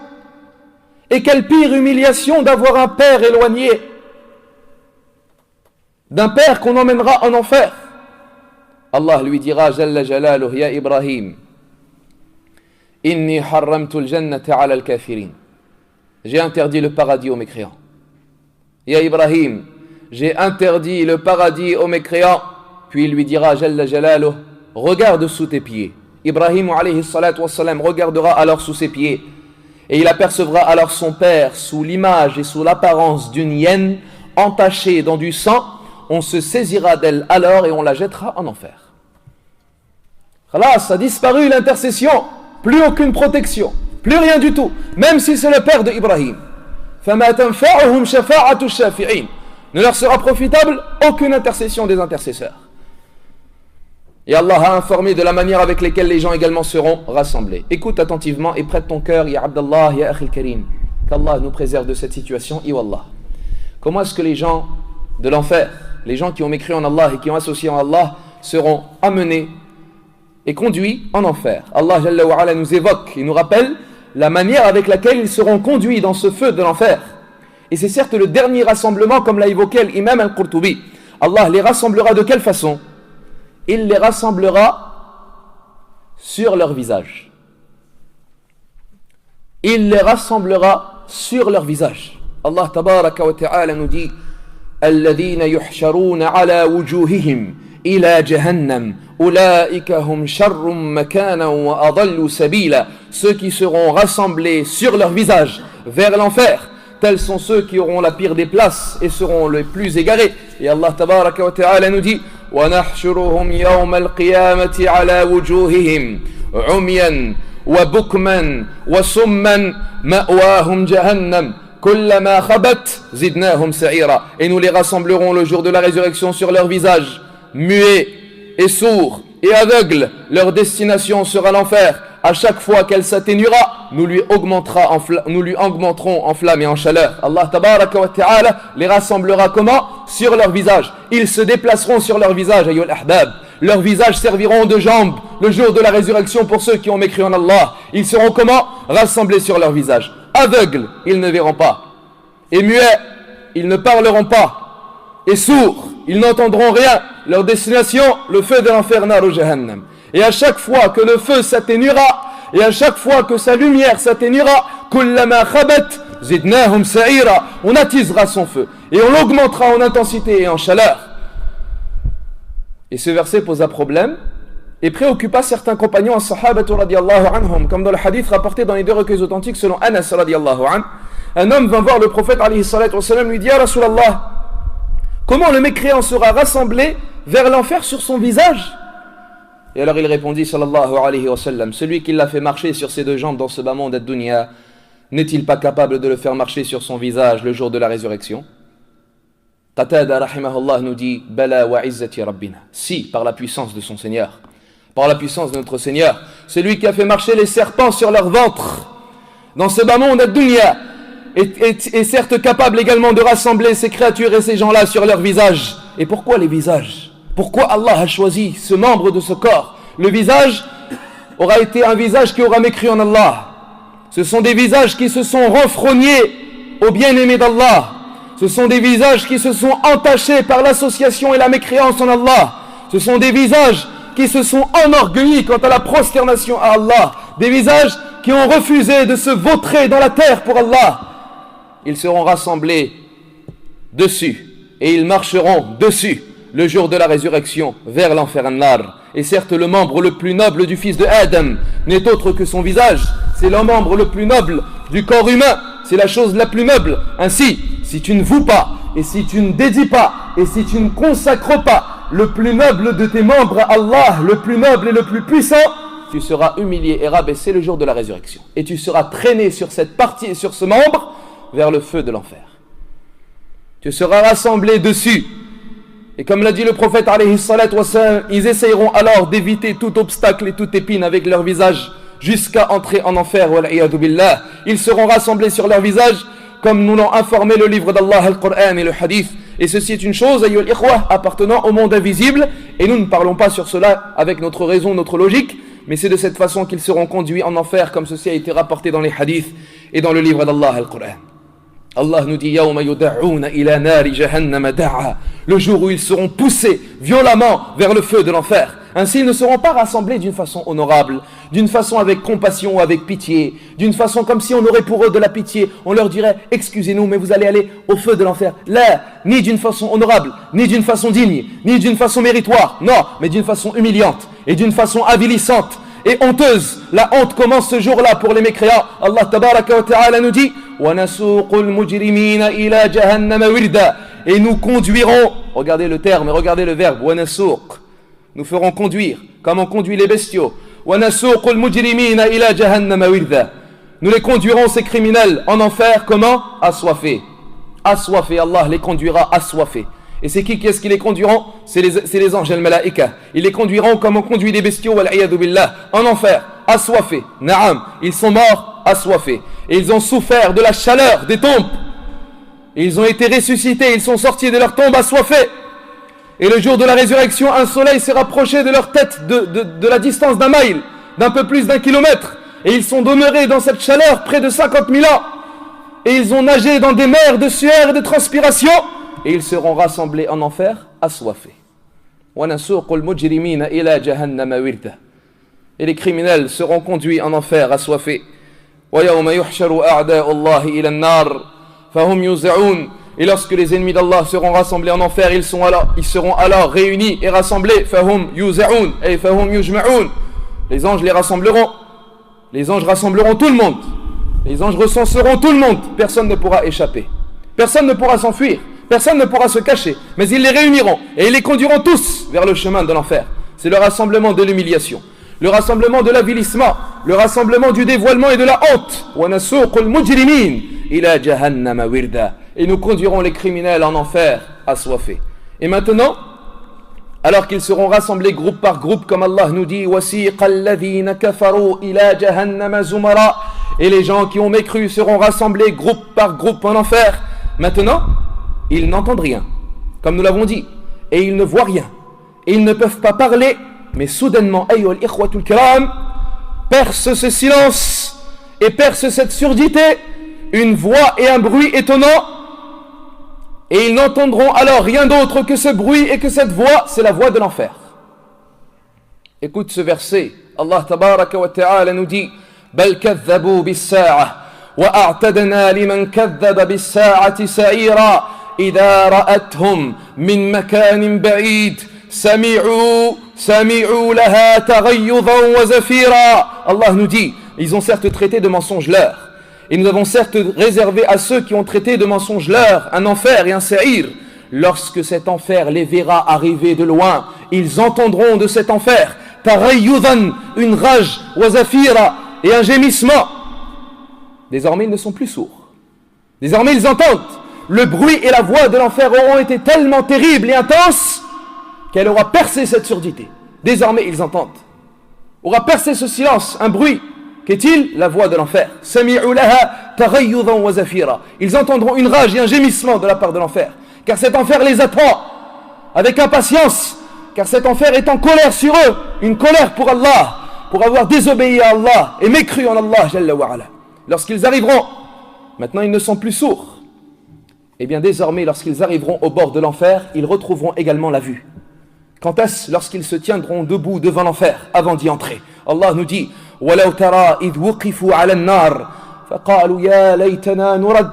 Et quelle pire humiliation d'avoir un père éloigné, d'un père qu'on emmènera en enfer. Allah lui dira Jalla Jalaluhu Ya Ibrahim Inni harramtu al-jannata ala al-kafirin. J'ai interdit le paradis aux mécréants. Ya Ibrahim, j'ai interdit le paradis aux mécréants. Puis il lui dira Jalla Jalaluhu, regarde sous tes pieds. Ibrahim alayhi salatu wassalam regardera alors sous ses pieds. Et il apercevra alors son père sous l'image et sous l'apparence d'une hyène entachée dans du sang. On se saisira d'elle alors et on la jettera en enfer. Khalas, a disparu l'intercession, plus aucune protection, plus rien du tout, même si c'est le père de Ibrahim. فَمَا تَنْفَعُهُمْ شَفَاعَةُ الشَّافِعِينَ. Ne leur sera profitable aucune intercession des intercesseurs. Et Allah a informé de la manière avec laquelle les gens également seront rassemblés. Écoute attentivement et prête ton cœur, Ya Abdallah, Ya Akhil Karim. Qu'Allah nous préserve de cette situation, Iwallah. Comment est-ce que les gens de l'enfer, les gens qui ont mécru en Allah et qui ont associé en Allah, seront amenés et conduits en enfer? Allah Jalla wa Ala nous évoque et nous rappelle la manière avec laquelle ils seront conduits dans ce feu de l'enfer. Et c'est certes le dernier rassemblement, comme l'a évoqué l'imam al-Qurtubi. Allah les rassemblera de quelle façon? Il les rassemblera sur leur visage. il les rassemblera sur leur visage. Allah tabaraka wa ta'ala nous dit الذين يحشرون على وجوههم إلى جهنم أولئك هم شر مكانا وأضل سبيلا. Ceux qui seront rassemblés sur leur visage vers l'enfer, tels sont ceux qui auront la pire des places et seront les plus égarés. Et Allah tabaraka wa ta'ala nous dit ونحشرهم يوم القيامة على وجوههم عميا وبكما وصما مأواهم جهنم كلما خبت زدناهم سعيرا. Et nous les rassemblerons le jour de la résurrection sur leur visage, muets et sourds et aveugles. Leur destination sera l'enfer. À chaque fois qu'elle s'atténuera, nous lui augmenterons en flammes et en chaleur. Allah tabaraka wa ta'ala les rassemblera comment? Sur leur visage. Ils se déplaceront sur leur visage, ayyul ahbab. Leurs visages serviront de jambes le jour de la résurrection pour ceux qui ont mécru en Allah. Ils seront comment? Rassemblés sur leur visage. Aveugles, ils ne verront pas. Et muets, ils ne parleront pas. Et sourds, ils n'entendront rien. Leur destination, le feu de l'enfer, nar jahannam. Et à chaque fois que le feu s'atténuera, et à chaque fois que sa lumière s'atténuera, kullama khabat zidnahum sa'ira, on attisera son feu et on l'augmentera en intensité et en chaleur. Et ce verset posa problème et préoccupa certains compagnons, as-sahabatu radiyallahu anhum, comme dans le hadith rapporté dans les deux recueils authentiques selon Anas radiyallahu anhu. Un homme vint voir le prophète alayhi salatu wassalam, lui dit: Ya Rasulallah, comment le mécréant sera rassemblé vers l'enfer sur son visage? Et alors il répondit sallallahu alayhi wa sallam: celui qui l'a fait marcher sur ses deux jambes dans ce bas monde ad-dunya, n'est-il pas capable de le faire marcher sur son visage le jour de la résurrection? Qatada rahimahullah nous dit: Bala wa izzati rabbina. Si, par la puissance de son Seigneur, par la puissance de notre Seigneur, celui qui a fait marcher les serpents sur leur ventre dans ce bas monde ad-dunya est certes capable également de rassembler ces créatures et ces gens-là sur leur visage. Et pourquoi les visages? Pourquoi Allah a choisi ce membre de ce corps? Le visage aura été un visage qui aura mécru en Allah. Ce sont des visages qui se sont renfrognés au bien-aimé d'Allah. Ce sont des visages qui se sont entachés par l'association et la mécréance en Allah. Ce sont des visages qui se sont enorgueillis quant à la prosternation à Allah. Des visages qui ont refusé de se vautrer dans la terre pour Allah. Ils seront rassemblés dessus et ils marcheront dessus le jour de la résurrection vers l'enfer an-nar. Et certes, le membre le plus noble du fils de Adam n'est autre que son visage. C'est le membre le plus noble du corps humain. C'est la chose la plus noble. Ainsi, si tu ne voues pas, et si tu ne dédies pas, et si tu ne consacres pas le plus noble de tes membres à Allah, le plus noble et le plus puissant, tu seras humilié et rabaissé le jour de la résurrection. Et tu seras traîné sur cette partie et sur ce membre vers le feu de l'enfer. Tu seras rassemblé dessus. Et comme l'a dit le prophète alayhi salatu wassalam, ils essayeront alors d'éviter tout obstacle et toute épine avec leur visage jusqu'à entrer en enfer. Wal'iyadu billah. Ils seront rassemblés sur leur visage comme nous l'ont informé le livre d'Allah, le Coran et le Hadith. Et ceci est une chose, ayyul ikhwah, appartenant au monde invisible. Et nous ne parlons pas sur cela avec notre raison, notre logique, mais c'est de cette façon qu'ils seront conduits en enfer, comme ceci a été rapporté dans les hadiths et dans le livre d'Allah, le Coran. Allah nous dit Yawma yud'auna ila nari jahannam da'a, le jour où ils seront poussés violemment vers le feu de l'enfer. Ainsi ils ne seront pas rassemblés d'une façon honorable, d'une façon avec compassion ou avec pitié, d'une façon comme si on aurait pour eux de la pitié. On leur dirait excusez-nous mais vous allez aller au feu de l'enfer. Là, ni d'une façon honorable, ni d'une façon digne, ni d'une façon méritoire, non, mais d'une façon humiliante et d'une façon avilissante et honteuse. La honte commence ce jour-là pour les mécréants. Allah tabaraka wa ta'ala nous dit وَنَسُوقُ الْمُجْرِمِينَ إِلَى جَهَنَّمَ وِرْدًا. Et nous conduirons, regardez le terme, regardez le verbe, وَنَسُوقُ, nous ferons conduire, comme on conduit les bestiaux. وَنَسُوقُ الْمُجْرِمِينَ إِلَى جَهَنَّمَ وِرْدًا. Nous les conduirons, ces criminels, en enfer, comment? Assoiffés. Assoiffés, Allah les conduira assoiffés. Et c'est qui est-ce qui les conduiront? C'est les anges, al-malaïka. Ils les conduiront comme on conduit les bestiaux, wal-iyadu billah, en enfer, assoiffés. Naam, ils sont morts, assoiffés. Et ils ont souffert de la chaleur des tombes. Et ils ont été ressuscités, ils sont sortis de leur tombe assoiffés. Et le jour de la résurrection, un soleil s'est rapproché de leur tête de la distance d'un mile, d'un peu plus d'1 kilomètre. Et ils sont demeurés dans cette chaleur près de 50 000 ans. Et ils ont nagé dans des mers de sueur et de transpiration. Et ils seront rassemblés en enfer, assoiffés. Et les criminels seront conduits en enfer, assoiffés. وَيَوْمَ يُحْشَرُ أَعْدَاءُ اللَّهِ إِلَى النَّارِ فَهُمْ يُوزَعُونَ. Et lorsque les ennemis d'Allah seront rassemblés en enfer, ils seront alors réunis et rassemblés. فَهُمْ يُوزَعُونَ et فَهُمْ يُجْمَعُونَ. Les anges les rassembleront. Les anges rassembleront tout le monde. Les anges recenseront tout le monde. Personne ne pourra échapper. Personne ne pourra s'enfuir. Personne ne pourra se cacher. Mais ils les réuniront et ils les conduiront tous vers le chemin de l'enfer. C'est le rassemblement de l'humiliation, le rassemblement de l'avilissement, le rassemblement du dévoilement et de la honte. وَنَسُوقُ الْمُجْرِمِينَ إِلَى جَهَنَّمَ وِرْدًا. Et nous conduirons les criminels en enfer assoiffés. Et maintenant, alors qu'ils seront rassemblés groupe par groupe, comme Allah nous dit, وَسِيقَ الَّذِينَ كَفَرُوا إِلَى جَهَنَّمَ زُمَرًا. Et les gens qui ont mécru seront rassemblés groupe par groupe en enfer. Maintenant, ils n'entendent rien, comme nous l'avons dit, et ils ne voient rien, et ils ne peuvent pas parler, mais soudainement, ayyuhal ikhwatul kiram, perce ce silence et perce cette surdité une voix et un bruit étonnant, et ils n'entendront alors rien d'autre que ce bruit et que cette voix, c'est la voix de l'enfer. Écoute ce verset, Allah tabaraka wa ta'ala nous dit bal kadhabu bis-sa'a wa a'tadna liman kadhaba bis-sa'ati sa'ira idha ra'athum min makanin ba'id sami'u laha taghayyudan wa zafira. Allah nous dit, ils ont certes traité de mensonge leur, et nous avons certes réservé à ceux qui ont traité de mensonge leur un enfer et un sa'ir. Lorsque cet enfer les verra arriver de loin, ils entendront de cet enfer taghayyudan, une rage, wa zafira, et un gémissement. Désormais ils ne sont plus sourds, désormais ils entendent. Le bruit et la voix de l'enfer auront été tellement terribles et intenses qu'elle aura percé cette surdité. Désormais ils entendent, aura percé ce silence, un bruit. Qu'est-il? La voix de l'enfer. Sami'u laha taghayyudan wa zafira. Ils entendront une rage et un gémissement de la part de l'enfer, car cet enfer les attend avec impatience, car cet enfer est en colère sur eux, une colère pour Allah, pour avoir désobéi à Allah et mécru en Allah Jalla wa Ala. Lorsqu'ils arriveront, maintenant ils ne sont plus sourds, et bien désormais lorsqu'ils arriveront au bord de l'enfer, ils retrouveront également la vue. Quand est-ce? Lorsqu'ils se tiendront debout devant l'enfer avant d'y entrer. Allah nous dit وَلَوْ تَرَى إِذْ وُقِفُوا عَلَى النَّارِ فَقَالُوا يَا لَيْتَنَا نُرَدْ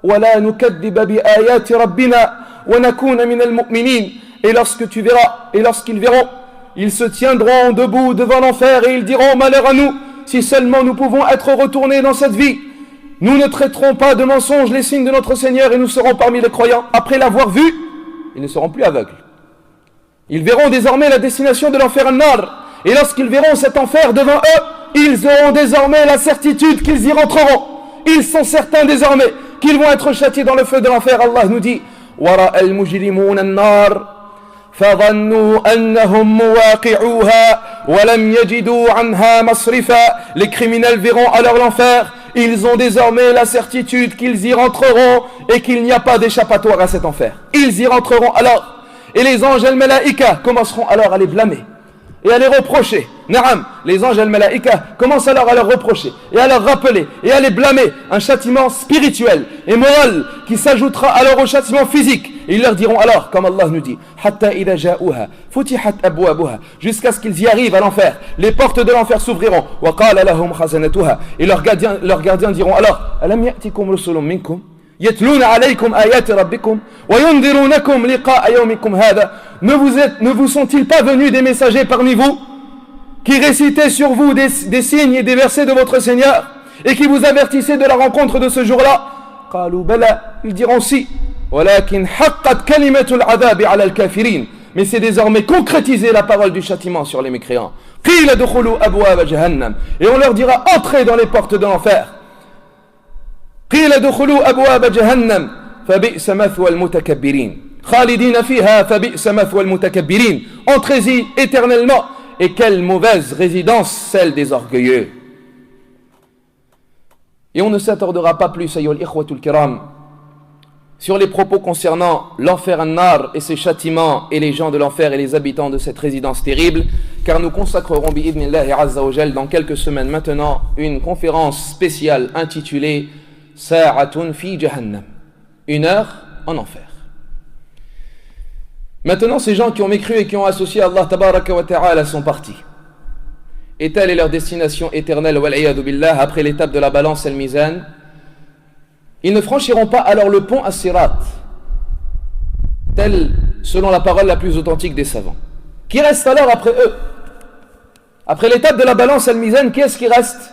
وَلَا نُكَذِّبَ بِآيَاتِ رَبِّنَا وَنَكُونَ مِنَ الْمُؤْمِنِينَ. Et lorsque tu verras, et lorsqu'ils verront, ils se tiendront debout devant l'enfer et ils diront malheur à nous, si seulement nous pouvons être retournés dans cette vie. Nous ne traiterons pas de mensonges les signes de notre Seigneur et nous serons parmi les croyants. Après l'avoir vu, ils ne seront plus aveugles. Ils verront désormais la destination de l'enfer an-nar. Et lorsqu'ils verront cet enfer devant eux, ils auront désormais la certitude qu'ils y rentreront. Ils sont certains désormais qu'ils vont être châtiés dans le feu de l'enfer. Allah nous dit وَرَأَ الْمُجْرِمُونَ النَّارِ فَظَنُّوا أَنَّهُمْ مُوَاقِعُوهَا وَلَمْ يَجِدُوا عَنْهَا مَصْرِفًا. Les criminels verront alors l'enfer. Ils ont désormais la certitude qu'ils y rentreront et qu'il n'y a pas d'échappatoire à cet enfer. Ils y rentreront alors. Et les anges al-malaïka commenceront alors à les blâmer et à les reprocher. Naam, les anges al-malaïka commencent alors à leur reprocher et à leur rappeler et à les blâmer. Un châtiment spirituel et moral qui s'ajoutera alors au châtiment physique. Et ils leur diront alors, comme Allah nous dit, Hatta idha ja'uha futihat abwabuha, jusqu'à ce qu'ils y arrivent à l'enfer. Les portes de l'enfer s'ouvriront. Wa qala lahum khazanatuha, et leurs gardiens diront alors, Alam ya'tikum rusulun minkum يتلون عليكم آيات ربكم وينذرونكم لقاء يومكم هذا. Ne vous sont-ils pas venus des messagers parmi vous qui récitaient sur vous des signes et des versets de votre Seigneur et qui vous avertissaient de la rencontre de ce jour-là? قالوا بلى, ils diront si. ولكن حقت كلمة العذاب على الكافرين, mais c'est désormais concrétisé la parole du châtiment sur les mécréants. قيل ادخلوا أبواب جهنم, et on leur dira entrez dans les portes de l'enfer. قيل ادخلوا أبواب جهنم فبئس مثوى المتكبرين خالدين فيها فبئس مثوى المتكبرين. Entrez-y éternellement, et quelle mauvaise résidence celle des orgueilleux. Et on ne s'attardera pas plus, ayyuhal ikhwatul kiram, sur les propos concernant l'enfer an-nar et ses châtiments et les gens de l'enfer et les habitants de cette résidence terrible, car nous consacrerons bi'idnillahi azza wa jal dans quelques semaines maintenant une conférence spéciale intitulée Sa'atun fi jahannam, une heure en enfer. Maintenant, ces gens qui ont mécru et qui ont associé Allah tabaraka wa ta'ala sont partis. et telle est leur destination éternelle, wal'iyadu billah, après l'étape de la balance al-mizan. Ils ne franchiront pas alors le pont as-sirat, tel selon la parole la plus authentique des savants. Qui reste alors après eux? Après l'étape de la balance al-mizan, qui est-ce qui reste?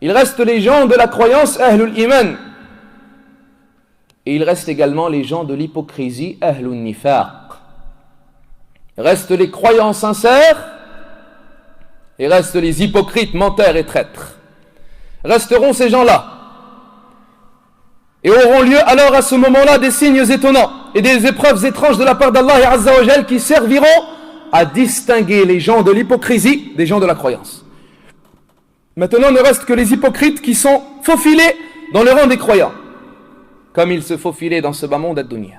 Il reste les gens de la croyance, ahlul iman. Et il reste également les gens de l'hypocrisie, ahlun nifaq. Restent les croyants sincères et restent les hypocrites, menteurs et traîtres. Resteront ces gens-là. Et auront lieu alors à ce moment-là des signes étonnants et des épreuves étranges de la part d'Allah Azza wa Jal qui serviront à distinguer les gens de l'hypocrisie des gens de la croyance. Maintenant, ne reste que les hypocrites qui sont faufilés dans le rang des croyants, comme ils se faufilaient dans ce bas monde ad-dunya.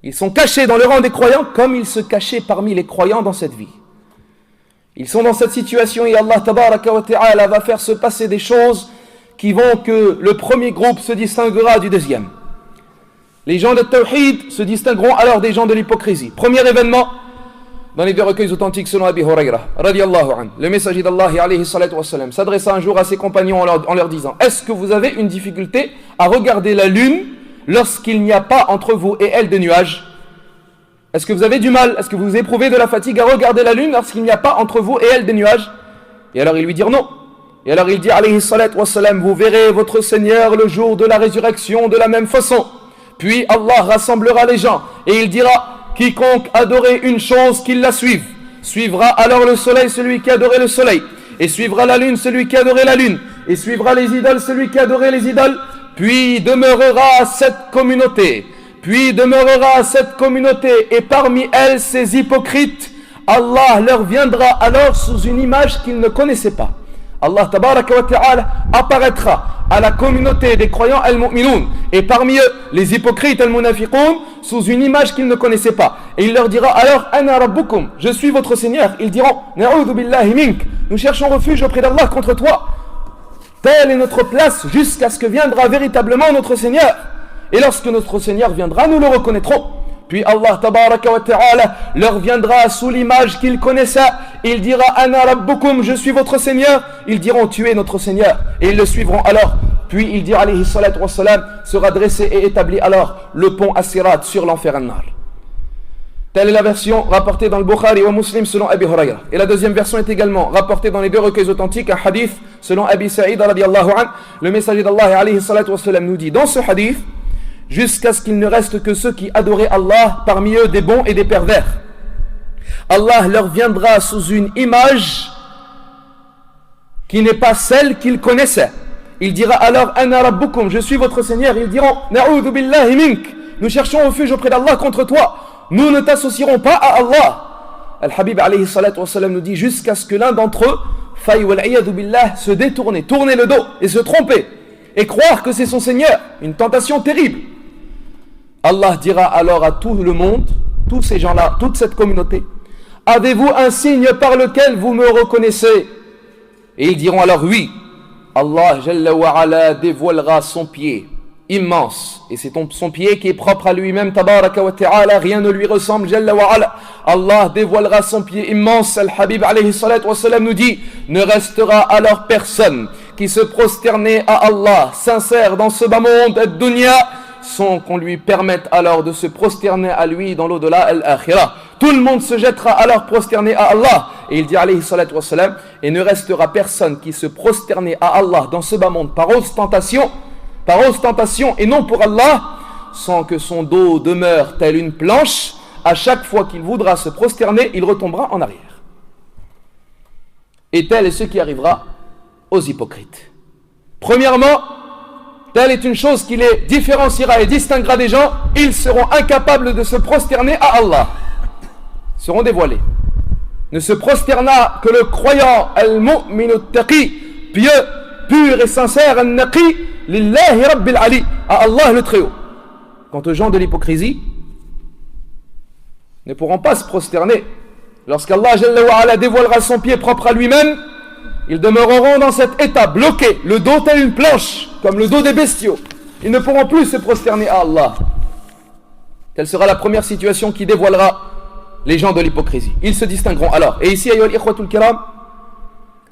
Ils sont cachés dans le rang des croyants comme ils se cachaient parmi les croyants dans cette vie. Ils sont dans cette situation et Allah tabaraka wa ta'ala va faire se passer des choses qui vont que le premier groupe se distinguera du deuxième. Les gens de Tawhid se distingueront alors des gens de l'hypocrisie. Premier événement, dans les deux recueils authentiques selon Abi Huraira, radiyallahu anhu, le messager d'Allah alayhi salatu wassalam s'adressa un jour à ses compagnons en leur disant: est-ce que vous avez une difficulté à regarder la lune lorsqu'il n'y a pas entre vous et elle de nuages? Est-ce que vous avez du mal? Est-ce que vous éprouvez de la fatigue à regarder la lune lorsqu'il n'y a pas entre vous et elle des nuages? Et alors ils lui dirent non. Et alors il dit alayhi salatu wassalam: vous verrez votre Seigneur le jour de la résurrection de la même façon. Puis Allah rassemblera les gens et il dira: quiconque adorait une chose, qu'il la suive. Suivra alors le soleil celui qui adorait le soleil, et suivra la lune celui qui adorait la lune, et suivra les idoles celui qui adorait les idoles. Puis demeurera cette communauté, et parmi elles ces hypocrites. Allah leur viendra alors sous une image qu'ils ne connaissaient pas. Allah tabaraka wa ta'ala apparaîtra à la communauté des croyants al-mu'minoun et parmi eux les hypocrites al-munafiqoun sous une image qu'ils ne connaissaient pas, et il leur dira alors: ana rabbukum, je suis votre Seigneur. Ils diront: na'udhu billahi mink, nous cherchons refuge auprès d'Allah contre toi. Telle est notre place jusqu'à ce que viendra véritablement notre Seigneur, et lorsque notre Seigneur viendra, nous le reconnaîtrons. Puis Allah tabaraka wa ta'ala leur viendra sous l'image qu'ils connaissaient. Il dira: ana rabbukum, je suis votre Seigneur. Ils diront: tu es notre Seigneur, et ils le suivront alors. Puis il dit alayhi salatu wassalam, sera dressé et établi alors le pont as-sirat sur l'enfer an-nar. Telle est la version rapportée dans le Bukhari ou Muslim selon Abi Huraira. Et la deuxième version est également rapportée dans les deux recueils authentiques, un hadith selon Abi Sa'id radiyallahu anhu. Le messager d'Allah alayhi salatu wassalam nous dit dans ce hadith: jusqu'à ce qu'il ne reste que ceux qui adoraient Allah, parmi eux des bons et des pervers. Allah leur viendra sous une image qui n'est pas celle qu'ils connaissaient. Il dira alors: ana rabbukum, je suis votre Seigneur. Ils diront: na'udhu billahi mink, nous cherchons refuge auprès d'Allah contre toi. Nous ne t'associerons pas à Allah. Al-Habib alayhi salatu wassalam nous dit: jusqu'à ce que l'un d'entre eux faille wal'iyadu billah se détourner, tourner le dos et se tromper et croire que c'est son Seigneur. Une tentation terrible. Allah dira alors à tout le monde, tous ces gens-là, toute cette communauté: avez-vous un signe par lequel vous me reconnaissez? Et ils diront alors: oui. Allah Jalla wa Ala dévoilera son pied immense, et c'est son pied qui est propre à lui-même, tabaraka wa ta'ala, rien ne lui ressemble, Jalla wa Ala. Allah dévoilera son pied immense. Al-Habib alayhi salatu wassalam nous dit: ne restera alors personne qui se prosternait à Allah sincère dans ce bas monde ad-dunya sans qu'on lui permette alors de se prosterner à lui dans l'au-delà, al-akhirah. Tout le monde se jettera alors prosterné à Allah. Et il dit alayhi salatu wassalam: et ne restera personne qui se prosternait à Allah dans ce bas monde par ostentation et non pour Allah, sans que son dos demeure tel une planche. À chaque fois qu'il voudra se prosterner, il retombera en arrière. Et tel est ce qui arrivera aux hypocrites. Premièrement, telle est une chose qui les différenciera et distinguera des gens: ils seront incapables de se prosterner à Allah. Ils seront dévoilés. Ne se prosternera que le croyant al-mu'minu taqi, pieux, pur et sincère, al-naqi, lillahi rabbil ali, à Allah le Très-Haut. Quant aux gens de l'hypocrisie, ne pourront pas se prosterner. Lorsqu'Allah Jalla wa Ala dévoilera son pied propre à lui-même, ils demeureront dans cet état bloqué, le dos tel une planche, comme le dos des bestiaux. Ils ne pourront plus se prosterner à Allah. Telle sera la première situation qui dévoilera les gens de l'hypocrisie. Ils se distingueront alors. Et ici, ayyuhal ikhwatul kiram,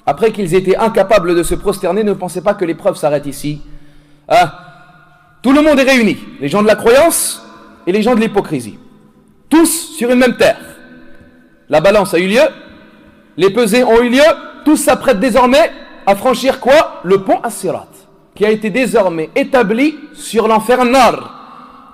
après qu'ils étaient incapables de se prosterner, ne pensez pas que l'épreuve s'arrête ici. Tout le monde est réuni, les gens de la croyance et les gens de l'hypocrisie. Tous sur une même terre. La balance a eu lieu, les pesées ont eu lieu, tous s'apprêtent désormais à franchir quoi? Le pont As-Sirat, qui a été désormais établi sur l'enfer Nar.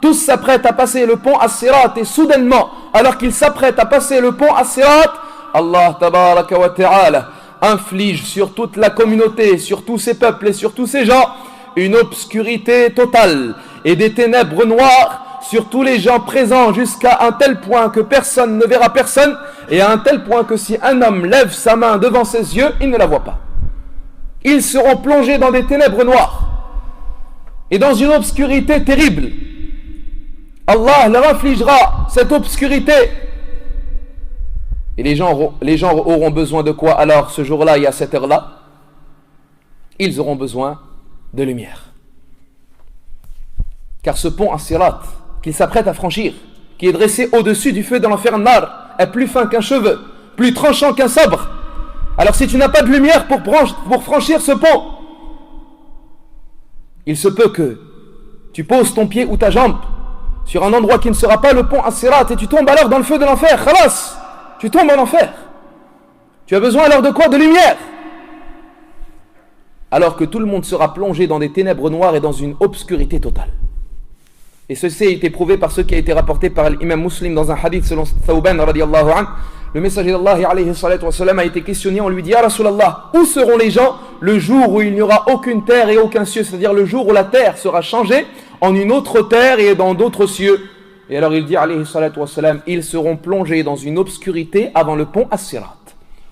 Tous s'apprêtent à passer le pont As-Sirat et soudainement, alors qu'ils s'apprêtent à passer le pont As-Sirat, Allah tabaraka wa ta'ala inflige sur toute la communauté, sur tous ces peuples et sur tous ces gens, une obscurité totale et des ténèbres noires sur tous les gens présents jusqu'à un tel point que personne ne verra personne et à un tel point que si un homme lève sa main devant ses yeux, il ne la voit pas. Ils seront plongés dans des ténèbres noires et dans une obscurité terrible. Allah leur infligera cette obscurité. Et les gens auront besoin de quoi alors ce jour-là et à cette heure-là? Ils auront besoin de lumière. Car ce pont As-Sirat qu'ils s'apprêtent à franchir, qui est dressé au-dessus du feu de l'enfer Nar, est plus fin qu'un cheveu, plus tranchant qu'un sabre. Alors si tu n'as pas de lumière pour franchir ce pont, il se peut que tu poses ton pied ou ta jambe sur un endroit qui ne sera pas le pont As-Sirat et tu tombes alors dans le feu de l'enfer. Khalas, tu tombes en enfer. Tu as besoin alors de quoi? De lumière. Alors que tout le monde sera plongé dans des ténèbres noires et dans une obscurité totale. Et ceci a été prouvé par ce qui a été rapporté par l'imam Muslim dans un hadith selon Thawban radiallahu anhu. Le messager d'Allah alayhi salatu wa salam a été questionné, on lui dit: Ya Rasulallah, où seront les gens le jour où il n'y aura aucune terre et aucun cieux? C'est-à-dire le jour où la terre sera changée en une autre terre et dans d'autres cieux. Et alors il dit alayhi salatu wa salam: ils seront plongés dans une obscurité avant le pont As-Sirat.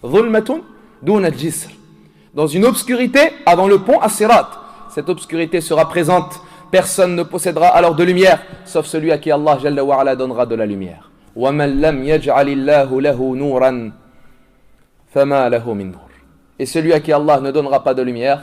Dhulmatun dun al-jisr. Dans une obscurité avant le pont As-Sirat. Cette obscurité sera présente. Personne ne possédera alors de lumière, sauf celui à qui Allah Jalla wa Ala donnera de la lumière. وَمَنْ لَمْ يَجْعَلِ اللَّهُ لَهُ نُورًا فَمَا لَهُ مِنْ نُورٍ. Et celui à qui Allah ne donnera pas de lumière,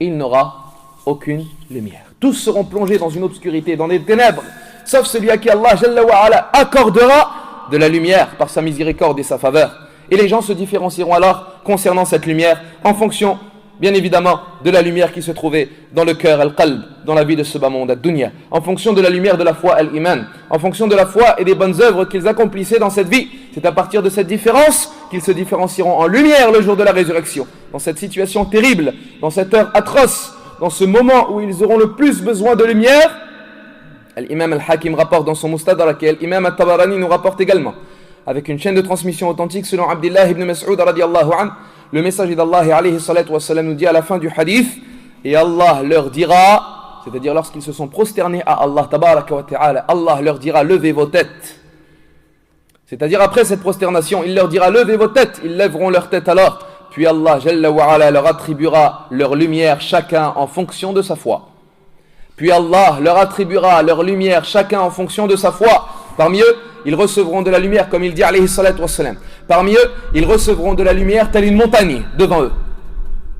il n'aura aucune lumière. Tous seront plongés dans une obscurité, dans des ténèbres, sauf celui à qui Allah Jalla wa Ala accordera de la lumière par sa miséricorde et sa faveur. Et les gens se différencieront alors concernant cette lumière en fonction, bien évidemment, de la lumière qui se trouvait dans le cœur, al-qalb, dans la vie de ce bas monde, ad-dunya, en fonction de la lumière de la foi, al-iman, en fonction de la foi et des bonnes œuvres qu'ils accomplissaient dans cette vie. C'est à partir de cette différence qu'ils se différencieront en lumière le jour de la résurrection. Dans cette situation terrible, dans cette heure atroce, dans ce moment où ils auront le plus besoin de lumière, l'imam al-Hakim rapporte dans son Mustadrak et l'imam al-Tabarani nous rapporte également, avec une chaîne de transmission authentique selon Abdullah ibn Mas'ud radiallahu anhu, le messager d'Allah alayhi salatu wa salam nous dit à la fin du hadith: et Allah leur dira, c'est-à-dire lorsqu'ils se sont prosternés à Allah tabaraka wa ta'ala, Allah leur dira: levez vos têtes. C'est-à-dire après cette prosternation, il leur dira: levez vos têtes. Ils lèveront leurs têtes alors, puis Allah Jalla wa Ala leur attribuera leur lumière chacun en fonction de sa foi. Puis Allah leur attribuera leur lumière chacun en fonction de sa foi. Parmi eux, ils recevront de la lumière, comme il dit alayhi salatu wassalam. Parmi eux, ils recevront de la lumière telle une montagne devant eux,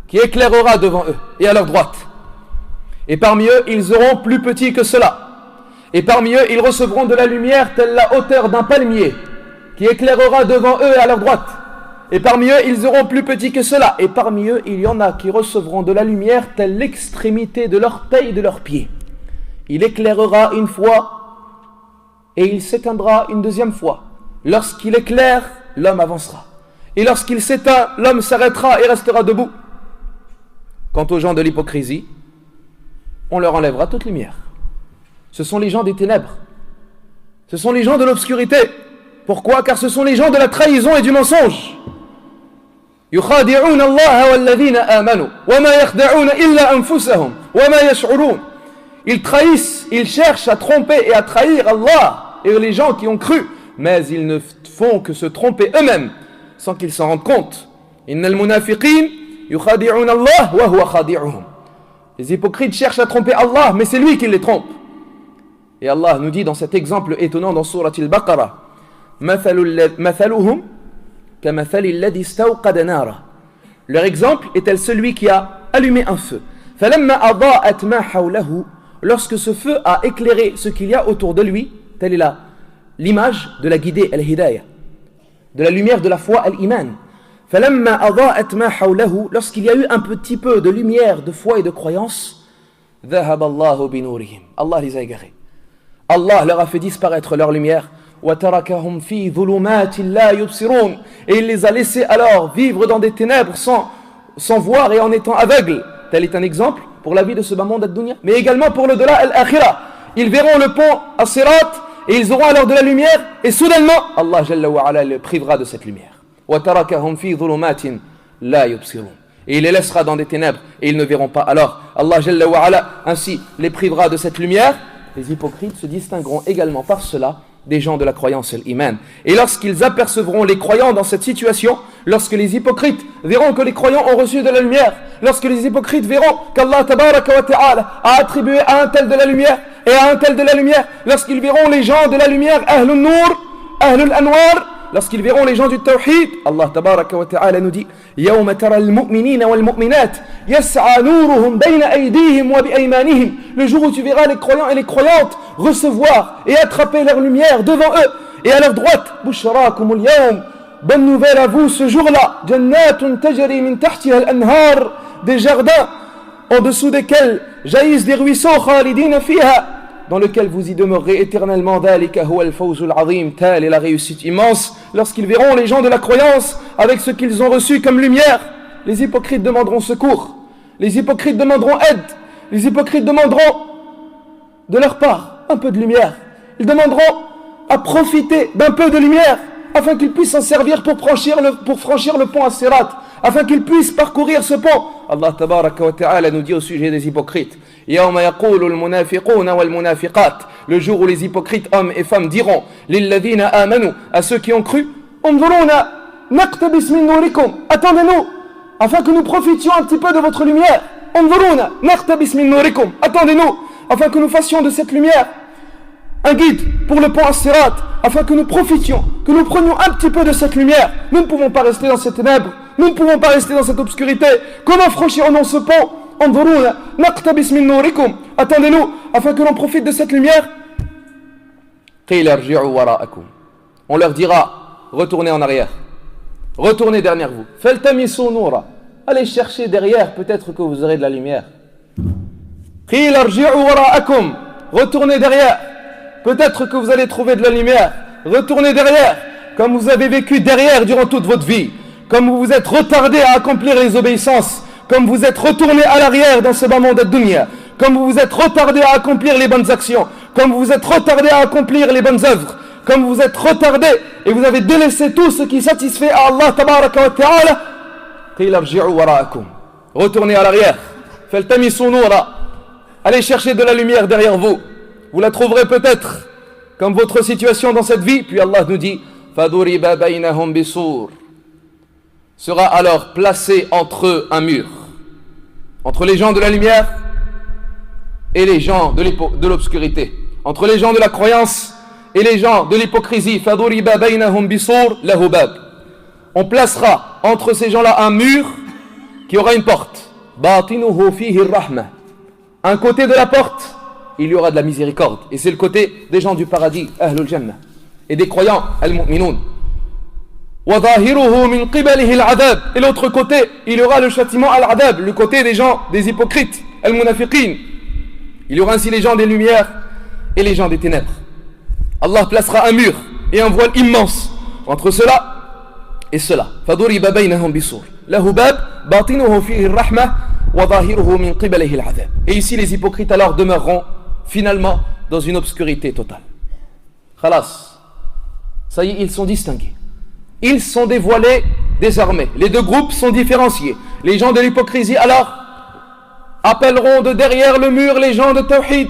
qui éclairera devant eux et à leur droite. Et parmi eux, ils auront plus petit que cela. Et parmi eux, ils recevront de la lumière telle la hauteur d'un palmier, qui éclairera devant eux et à leur droite. Et parmi eux, ils auront plus petit que cela. Et parmi eux, il y en a qui recevront de la lumière telle l'extrémité de l'orteil de leurs pieds. Il éclairera une fois et il s'éteindra une deuxième fois. Lorsqu'il éclaire, l'homme avancera. Et lorsqu'il s'éteint, l'homme s'arrêtera et restera debout. Quant aux gens de l'hypocrisie, on leur enlèvera toute lumière. Ce sont les gens des ténèbres. Ce sont les gens de l'obscurité. Pourquoi? Car ce sont les gens de la trahison et du mensonge. يخادعون الله والذين آمنوا وما يخدعون إلا أنفسهم وما يشعرون. Ils trahissent, ils cherchent à tromper et à trahir Allah et les gens qui ont cru, mais ils ne font que se tromper eux-mêmes sans qu'ils s'en rendent compte. Innal munafiqin yukhadi'un Allah wa huwa khadi'uhum. Les hypocrites cherchent à tromper Allah, mais c'est lui qui les trompe. Et Allah nous dit dans cet exemple étonnant dans Surat al-Baqarah: mathaluhum kamathali alladhi istawqada nara. Leur exemple est tel celui qui a allumé un feu. Falamma adaa'at ma hawlahu. Lorsque ce feu a éclairé ce qu'il y a autour de lui, telle est l'image de la guidée, al-hidayah, de la lumière de la foi, al-iman. فلما أضاءت ما حوله, lorsqu'il y a eu un petit peu de lumière, de foi et de croyance, ذهب الله بنورهم, Allah les a égarés. Allah leur a fait disparaître leur lumière. وتركهم في ظلمات لا يبصرون, et il les a laissés alors vivre dans des ténèbres sans voir et en étant aveugles. Tel est un exemple pour la vie de ce bas monde ad-dunya, mais également pour le delà al-akhirah. Ils verront le pont as-sirat et ils auront alors de la lumière, et soudainement Allah Jalla wa Ala les privera de cette lumière. وتركهم في ظلمات لا يبصرون, et il les laissera dans des ténèbres et ils ne verront pas. Alors Allah Jalla wa Ala ainsi les privera de cette lumière. Les hypocrites se distingueront également par cela des gens de la croyance et l'iman. Et lorsqu'ils apercevront les croyants dans cette situation, lorsque les hypocrites verront que les croyants ont reçu de la lumière, lorsque les hypocrites verront qu'Allah tabaraka wa ta'ala a attribué à un tel de la lumière et à un tel de la lumière, lorsqu'ils verront les gens de la lumière, Ahlul Nour, Ahlul Anwar, lorsqu'ils verront les gens du Tawhid, Allah tabaraka wa ta'ala nous dit يَوْمَ تَرَى الْمُؤْمِنِينَ وَالْمُؤْمِنَاتِ يَسْعَى نُورُهُمْ بَيْنَ أَيْدِيهِمْ وَبِأَيْمَانِهِمْ. Le jour où tu verras les croyants et les croyantes recevoir et attraper leur lumière devant eux et à leur droite. بُشْرَاكُمُ الْيَوْمِ, bonne nouvelle à vous ce jour-là. جَنَّاتٌ تَجْرِي مِنْ تَحْتِهَا الْأَنْهَارِ, des jardins en dessous desquels jaillissent des ruisseaux, خَالِدِينَ فِيهَا, dans lequel vous y demeurerez éternellement. ذَلِكَ هُوَ الْفَوْزُ الْعَظِيمُ, telle est la réussite immense. Lorsqu'ils verront les gens de la croyance avec ce qu'ils ont reçu comme lumière, les hypocrites demanderont secours, les hypocrites demanderont aide, les hypocrites demanderont de leur part un peu de lumière. Ils demanderont à profiter d'un peu de lumière afin qu'ils puissent s'en servir pour franchir le pont as-sirat, afin qu'ils puissent parcourir ce pont. Allah tabaraka wa ta'ala nous dit au sujet des hypocrites: يَوْمَ يَقُولُ الْمُنَافِقُونَ وَالْمُنَافِقَاتِ, le jour où les hypocrites hommes et femmes diront لِلَّذِينَ آمَنُوا, à ceux qui ont cru, انظرونا نقتبس من نوركم, attendez-nous afin que nous profitions un petit peu de votre lumière. انظرونا نقتبس من نوركم, attendez-nous afin que nous fassions de cette lumière un guide pour le pont as-sirat, afin que nous profitions, que nous prenions un petit peu de cette lumière. Nous ne pouvons pas rester dans ces ténèbres, nous ne pouvons pas rester dans cette obscurité. Comment franchirons-nous ce pont? انظرونا نقتبس من نوركم, attendez-nous afin que l'on profite de cette lumière. قيل ارجعوا وراءكم, on leur dira retournez en arrière, retournez derrière vous. فالتمسوا نورا, allez chercher derrière, peut-être que vous aurez de la lumière. قيل ارجعوا وراءكم, retournez derrière, peut-être que vous allez trouver de la lumière. Retournez derrière, comme vous avez vécu derrière durant toute votre vie, comme vous vous êtes retardé à accomplir les obéissances, comme vous êtes retourné à l'arrière dans ce bas monde ad-dunya, comme vous vous êtes retardé à accomplir les bonnes actions, comme vous vous êtes retardé à accomplir les bonnes œuvres, comme vous vous êtes retardé et vous avez délaissé tout ce qui satisfait à Allah tabaraka wa ta'ala. قيل ارجعوا وراءكم, retournez à l'arrière. فالتمسوا نورا, allez chercher de la lumière derrière vous. Vous la trouverez peut-être comme votre situation dans cette vie. Puis Allah nous dit فَضُرِبَ بَيْنَهُمْ بِسُورٍ, sera alors placé entre eux un mur, entre les gens de la lumière et les gens de l'obscurité, entre les gens de la croyance et les gens de l'hypocrisie. فَضُرِبَ بَيْنَهُمْ بِسُورٍ لَهُ بَابٍ, on placera entre ces gens-là un mur qui aura une porte. بَاطِنُهُ فِيهِ الرَّحْمَةِ, un côté de la porte il y aura de la miséricorde, et c'est le côté des gens du paradis, Ahlul Jannah, et des croyants, Al-Mu'minun. وَظَاهِرُهُ مِنْ قِبَلِهِ الْعَذَابِ, et l'autre côté, il y aura le châtiment Al-Adab, le côté des gens, des hypocrites, Al-Munafiqin. Il y aura ainsi les gens des lumières et les gens des ténèbres. Allah placera un mur et un voile immense entre cela et cela. فَضُرِبَ بَيْنَهُمْ بِسُورٍ لَهُ بَابٍ بَاطِنُهُ فِيهِ الرَّحْمَةِ وَظَاهِرُهُ مِنْ قِبَلِهِ الْعَذَابِ. Et ici les hypocrites alors demeureront finalement dans une obscurité totale. Khalas, ça y est, ils sont distingués, ils sont dévoilés désormais. Les deux groupes sont différenciés. Les gens de l'hypocrisie alors appelleront de derrière le mur les gens de Tawhid,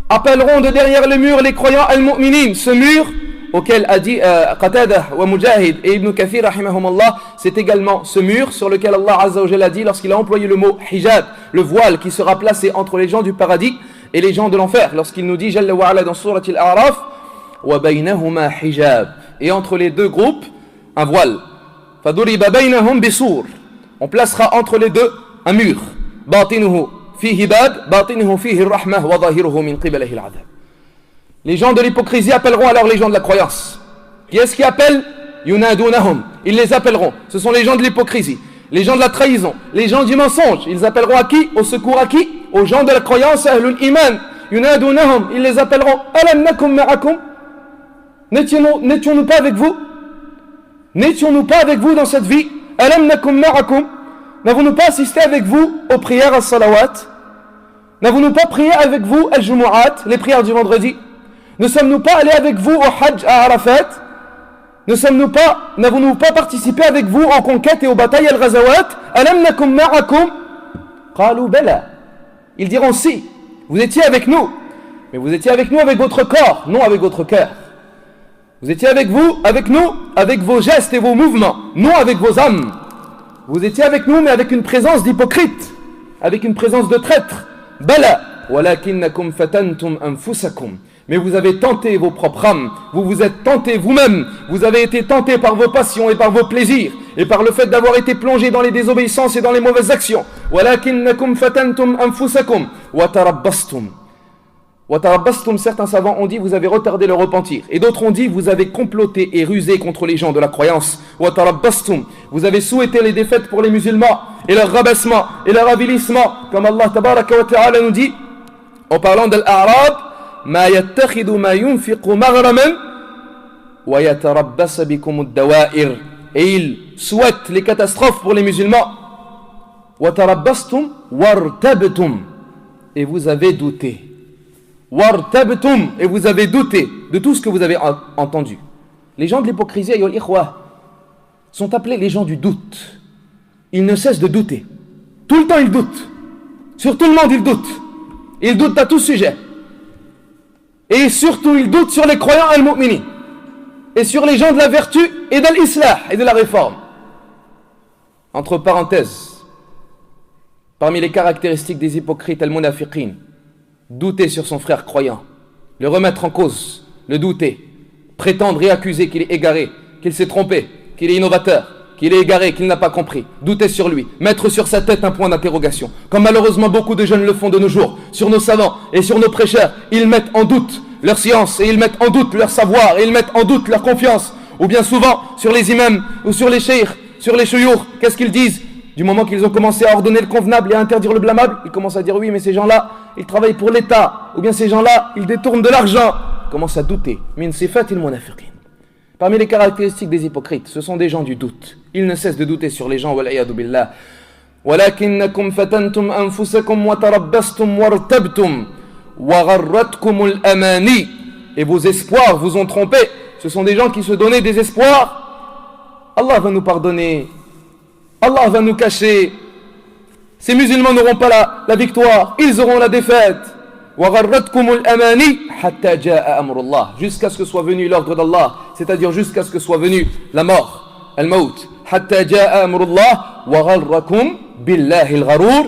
appelleront de derrière le mur les croyants al-mu'minin. Ce mur auquel a dit Qatada wa Mujahid et Ibn Kathir rahimahumullah, c'est également ce mur sur lequel Allah Azza wa Jalla a dit, lorsqu'il a employé le mot hijab, le voile qui sera placé entre les gens du paradis et les gens de l'enfer, lorsqu'il nous dit Jalla wa Ala dans Surat Al-A'raf wa baynahuma hijab, et entre les deux groupes un voile. Faduriba baynahum bisur, on placera entre les deux un mur. Batinuhu fihi bab, batinuhu fihi ar-rahmah wa zahiruhu min qibalihi al-'adab. Les gens de l'hypocrisie appelleront alors les gens de la croyance. Qui est-ce qui appelle yunadunahum, ils les appelleront. Ce sont les gens de l'hypocrisie, les gens de la trahison, les gens du mensonge. Ils appelleront à qui? Au secours à qui? Aux gens de la croyance, ahlul iman. Yunadunahum, ils les appelleront. Alam nakum ma'akum, n'étions-nous pas avec vous? N'étions-nous pas avec vous dans cette vie? Alam nakum ma'akum, n'avons-nous pas assisté avec vous aux prières as-salawat? N'avons-nous pas prié avec vous al-jumu'at, les prières du vendredi? Ne sommes-nous pas allés avec vous au hajj à Arafat? N'avons-nous pas participé avec vous en conquête et aux batailles al-ghazawat? Alam nakum ma'akum? Qalu bala. Ils diront si, vous étiez avec nous, mais vous étiez avec nous avec votre corps, non avec votre cœur. Vous étiez avec nous, avec vos gestes et vos mouvements, non avec vos âmes. Vous étiez avec nous, mais avec une présence d'hypocrite, avec une présence de traître. Bala, walakinnakum fatantum anfusakum. Mais vous avez tenté vos propres âmes, vous vous êtes tenté vous-même, vous avez été tenté par vos passions et par vos plaisirs, et par le fait d'avoir été plongé dans les désobéissances et dans les mauvaises actions. Walakinnakum fatantum anfusakum wa tarabbastum. Certains savants ont dit vous avez retardé le repentir, et d'autres ont dit vous avez comploté et rusé contre les gens de la croyance. Vous avez souhaité les défaites pour les musulmans et leur rabaissement et leur avilissement, comme Allah tabaraka wa ta'ala nous dit en parlant de l'Arab, ma yattakhidhu ma yunfiqu maghraman wa yatarabbas bikum ad-dawa'ir, et ils souhaitent les catastrophes pour les musulmans. Wa tarabbastum wartabtum, et vous avez douté. Wartabtum, et vous avez douté de tout ce que vous avez entendu. Les gens de l'hypocrisie, ayyuhal ikhwa, sont appelés les gens du doute. Ils ne cessent de douter. Tout le temps ils doutent. Sur tout le monde ils doutent. Ils doutent à tout sujet. Et surtout ils doutent sur les croyants al-mu'minin. Et sur les gens de la vertu et de l'islah et de la réforme. Entre parenthèses, parmi les caractéristiques des hypocrites al-munafiqin, douter sur son frère croyant, le remettre en cause, le douter, prétendre et accuser qu'il est égaré, qu'il s'est trompé, qu'il est innovateur, qu'il est égaré, qu'il n'a pas compris, douter sur lui, mettre sur sa tête un point d'interrogation, comme malheureusement beaucoup de jeunes le font de nos jours, sur nos savants et sur nos prêcheurs. Ils mettent en doute leur science, et ils mettent en doute leur savoir, et ils mettent en doute leur confiance, ou bien souvent sur les imams, ou sur les cheikhs, sur les chouyours. Qu'est-ce qu'ils disent? Du moment qu'ils ont commencé à ordonner le convenable et à interdire le blâmable, ils commencent à dire oui, mais ces gens-là, ils travaillent pour l'État, ou bien ces gens-là, ils détournent de l'argent. Ils commencent à douter. Min sifatil munafiqin. Parmi les caractéristiques des hypocrites, ce sont des gens du doute. Ils ne cessent de douter sur les gens, wal'iyadu billah. Walakinnakum fatantum anfusakum wa tarabbastum wartabtum wa gharratkumul amani. Et vos espoirs vous ont trompé. Ce sont des gens qui se donnaient des espoirs. Allah va nous pardonner. Allah va nous cacher. Ces musulmans n'auront pas la victoire, ils auront la défaite. Jusqu'à ce que soit venu l'ordre d'Allah, c'est-à-dire jusqu'à ce que soit venue la mort, al-maut.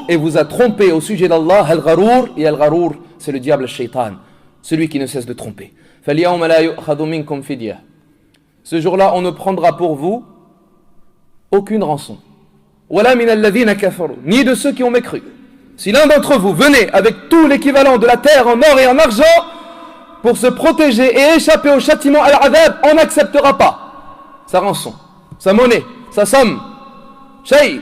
Et vous a trompé au sujet d'Allah, al-gharour, et al-gharour, c'est le diable, al-shaytan, celui qui ne cesse de tromper. Ce jour-là, on ne prendra pour vous aucune rançon. Ni de ceux qui ont mécru. Si l'un d'entre vous venait avec tout l'équivalent de la terre en or et en argent pour se protéger et échapper au châtiment al-adhab, on n'acceptera pas sa rançon, sa monnaie, sa somme. Shay.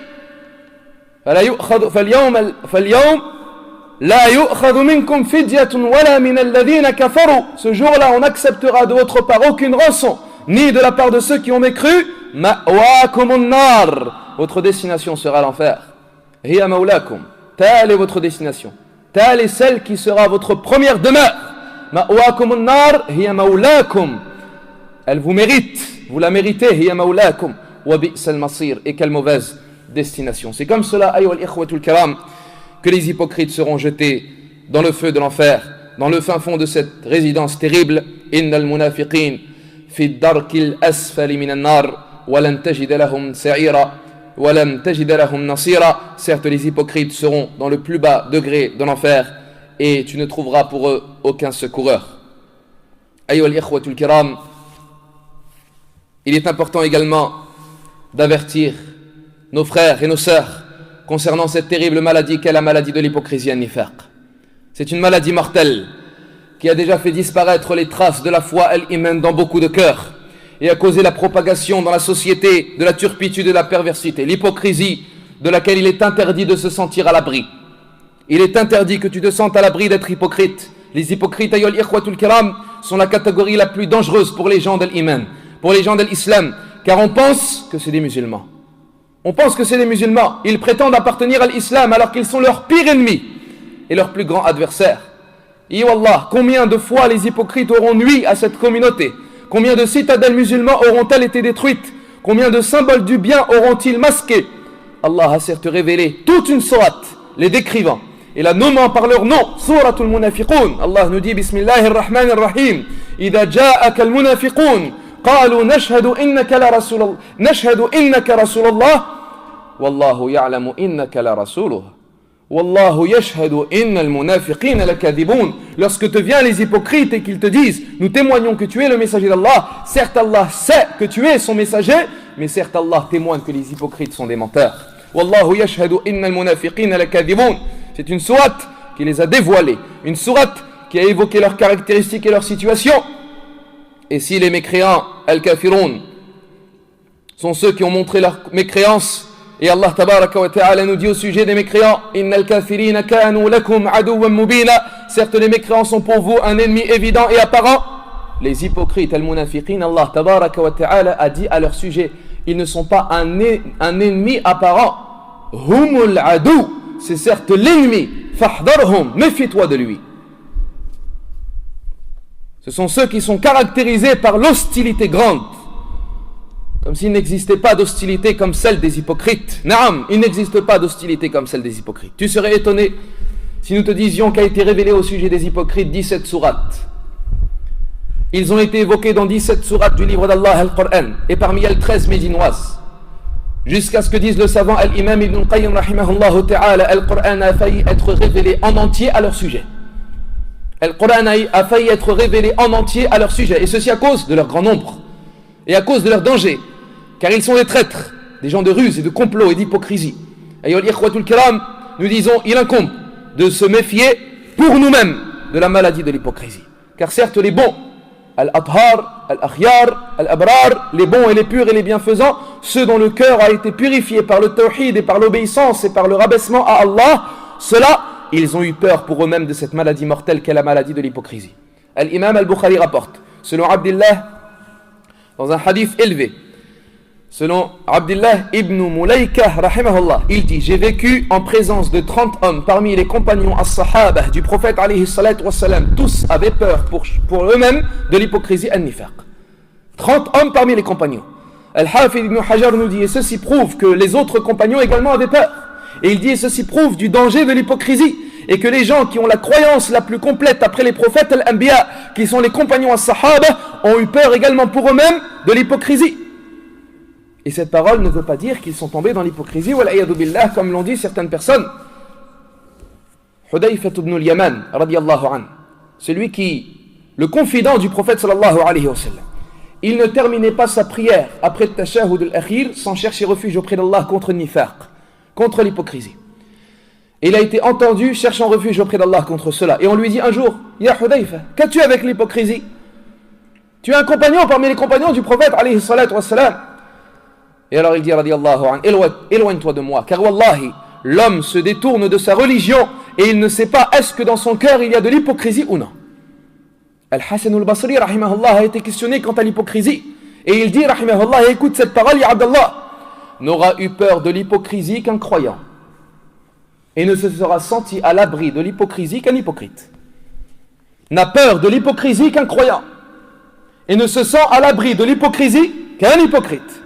Ce jour-là, on n'acceptera de votre part aucune rançon, ni de la part de ceux qui ont mécru. Ma'waakumun nar. Votre destination sera l'enfer. Hiya maulakum. Telle est votre destination. Telle est celle qui sera votre première demeure. Ma'waakumun nar. Hiya maulakum. Elle vous mérite. Vous la méritez. Hiya maulakum. Wa bi'sal masir. Et quelle mauvaise destination. C'est comme cela, ayyuhal ikhwatul kiram, que les hypocrites seront jetés dans le feu de l'enfer, dans le fin fond de cette résidence terrible. Innal munafiqin fi darkil asfali minan nar. وَلَنْ تَجِدَ لَهُمْ سَعِيرًا وَلَمْ تَجِدَ لَهُمْ نَصِيرًا. Certes, les hypocrites seront dans le plus bas degré de l'enfer et tu ne trouveras pour eux aucun secoureur. Ayyuhal ikhwatul kiram, il est important également d'avertir nos frères et nos sœurs concernant cette terrible maladie qu'est la maladie de l'hypocrisie an-nifaq. C'est une maladie mortelle qui a déjà fait disparaître les traces de la foi al-iman dans beaucoup de cœurs. et a causé la propagation dans la société de la turpitude et de la perversité, l'hypocrisie de laquelle il est interdit de se sentir à l'abri. Il est interdit que tu te sentes à l'abri d'être hypocrite. Les hypocrites, ayyuhal ikhwatul kiram, sont la catégorie la plus dangereuse pour les gens de l'iman, pour les gens de l'islam, car on pense que c'est des musulmans. On pense que c'est des musulmans. Ils prétendent appartenir à l'islam alors qu'ils sont leur pire ennemi et leur plus grand adversaire. Et wallah, combien de fois les hypocrites auront nui à cette communauté? Combien de citadelles musulmans auront-elles été détruites? Combien de symboles du bien auront-ils masqués? Allah a certes révélé toute une sourate les décrivant et la nommant par leur nom, Suratul Munafiqun. Allah nous dit Bismillahir Rahmanir Rahim, Idha ja'aka al-munafiqun qalu nashhadu innaka Rasulallah wallahu ya'lamu innaka la rasuluh wallahu yashhadu innal munafiqina lakadhibun. Lorsque te viennent les hypocrites et qu'ils te disent nous témoignons que tu es le messager d'Allah, certes Allah sait que tu es son messager, mais certes Allah témoigne que les hypocrites sont des menteurs. Wallahu yashhadu innal munafiqina lakadhibun. C'est une sourate qui les a dévoilés, une sourate qui a évoqué leurs caractéristiques et leur situation. Et si les mécréants, al-kafirun, sont ceux qui ont montré leur mécréance, et Allah tabaraka wa ta'ala nous dit au sujet des mécréants, innal kafirina kanu lakum aduwwan mubina, certes les mécréants sont pour vous un ennemi évident et apparent. Les hypocrites, al-munafiqin, Allah tabaraka wa ta'ala a dit à leur sujet, ils ne sont pas un ennemi apparent. Humul adou, c'est certes l'ennemi. Fahdarhum, méfie-toi de lui. Ce sont ceux qui sont caractérisés par l'hostilité grande. Comme s'il n'existait pas d'hostilité comme celle des hypocrites. Naam, il n'existe pas d'hostilité comme celle des hypocrites. Tu serais étonné si nous te disions qu'a été révélé au sujet des hypocrites 17 sourates. Ils ont été évoqués dans 17 sourates du livre d'Allah, Al-Qur'an, et parmi elles 13 médinoises. Jusqu'à ce que dise le savant Al-Imam Ibn Qayyim rahimahullah ta'ala, Al-Qur'an a failli être révélé en entier à leur sujet. Al-Qur'an a failli être révélé en entier à leur sujet, et ceci à cause de leur grand nombre, et à cause de leur danger, car ils sont des traîtres, des gens de ruse et de complot et d'hypocrisie. Ayyuhal ikhwatul kiram, nous disons, il incombe de se méfier pour nous-mêmes de la maladie de l'hypocrisie. Car certes les bons, Al-Athar, Al-Akhyar, Al-Abrar, les bons et les purs et les bienfaisants, ceux dont le cœur a été purifié par le tawhid et par l'obéissance et par le rabaissement à Allah, ceux-là, ils ont eu peur pour eux-mêmes de cette maladie mortelle qu'est la maladie de l'hypocrisie. Al-Imam Al-Bukhari rapporte, selon Abdullah, dans un hadith élevé, selon Abdullah ibn Mulaika, rahimahullah, il dit, j'ai vécu en présence de 30 hommes parmi les compagnons as-sahaba du prophète alayhi salatu wassalam. Tous avaient peur pour eux-mêmes de l'hypocrisie an-nifaq. 30 hommes parmi les compagnons. Al-Hafid ibn Hajar nous dit, et ceci prouve que les autres compagnons également avaient peur. Et il dit, et ceci prouve du danger de l'hypocrisie. Et que les gens qui ont la croyance la plus complète après les prophètes al-Anbiya, qui sont les compagnons as-sahaba, ont eu peur également pour eux-mêmes de l'hypocrisie. Et cette parole ne veut pas dire qu'ils sont tombés dans l'hypocrisie, wal'ayadu billah, comme l'ont dit certaines personnes. Hudayfa ibn al-Yaman, radiyallahu anhu, celui qui, le confident du prophète sallallahu alayhi wa sallam, il ne terminait pas sa prière après le tashahhud al-akhir sans chercher refuge auprès d'Allah contre le nifaq, contre l'hypocrisie. Et il a été entendu cherchant refuge auprès d'Allah contre cela. Et on lui dit un jour, Ya Hudayfa, qu'as-tu avec l'hypocrisie? Tu es un compagnon parmi les compagnons du prophète alayhi salatu wa sallam. Et alors il dit, radiyallahu anhu, éloigne-toi de moi, car wallahi, l'homme se détourne de sa religion et il ne sait pas est-ce que dans son cœur il y a de l'hypocrisie ou non. Al-Hasan al-Basri, rahimahullah, a été questionné quant à l'hypocrisie. Et il dit, rahimahullah, écoute cette parole, ya Abdallah, n'aura eu peur de l'hypocrisie qu'un croyant. Et ne se sera senti à l'abri de l'hypocrisie qu'un hypocrite. N'a peur de l'hypocrisie qu'un croyant. Et ne se sent à l'abri de l'hypocrisie qu'un hypocrite.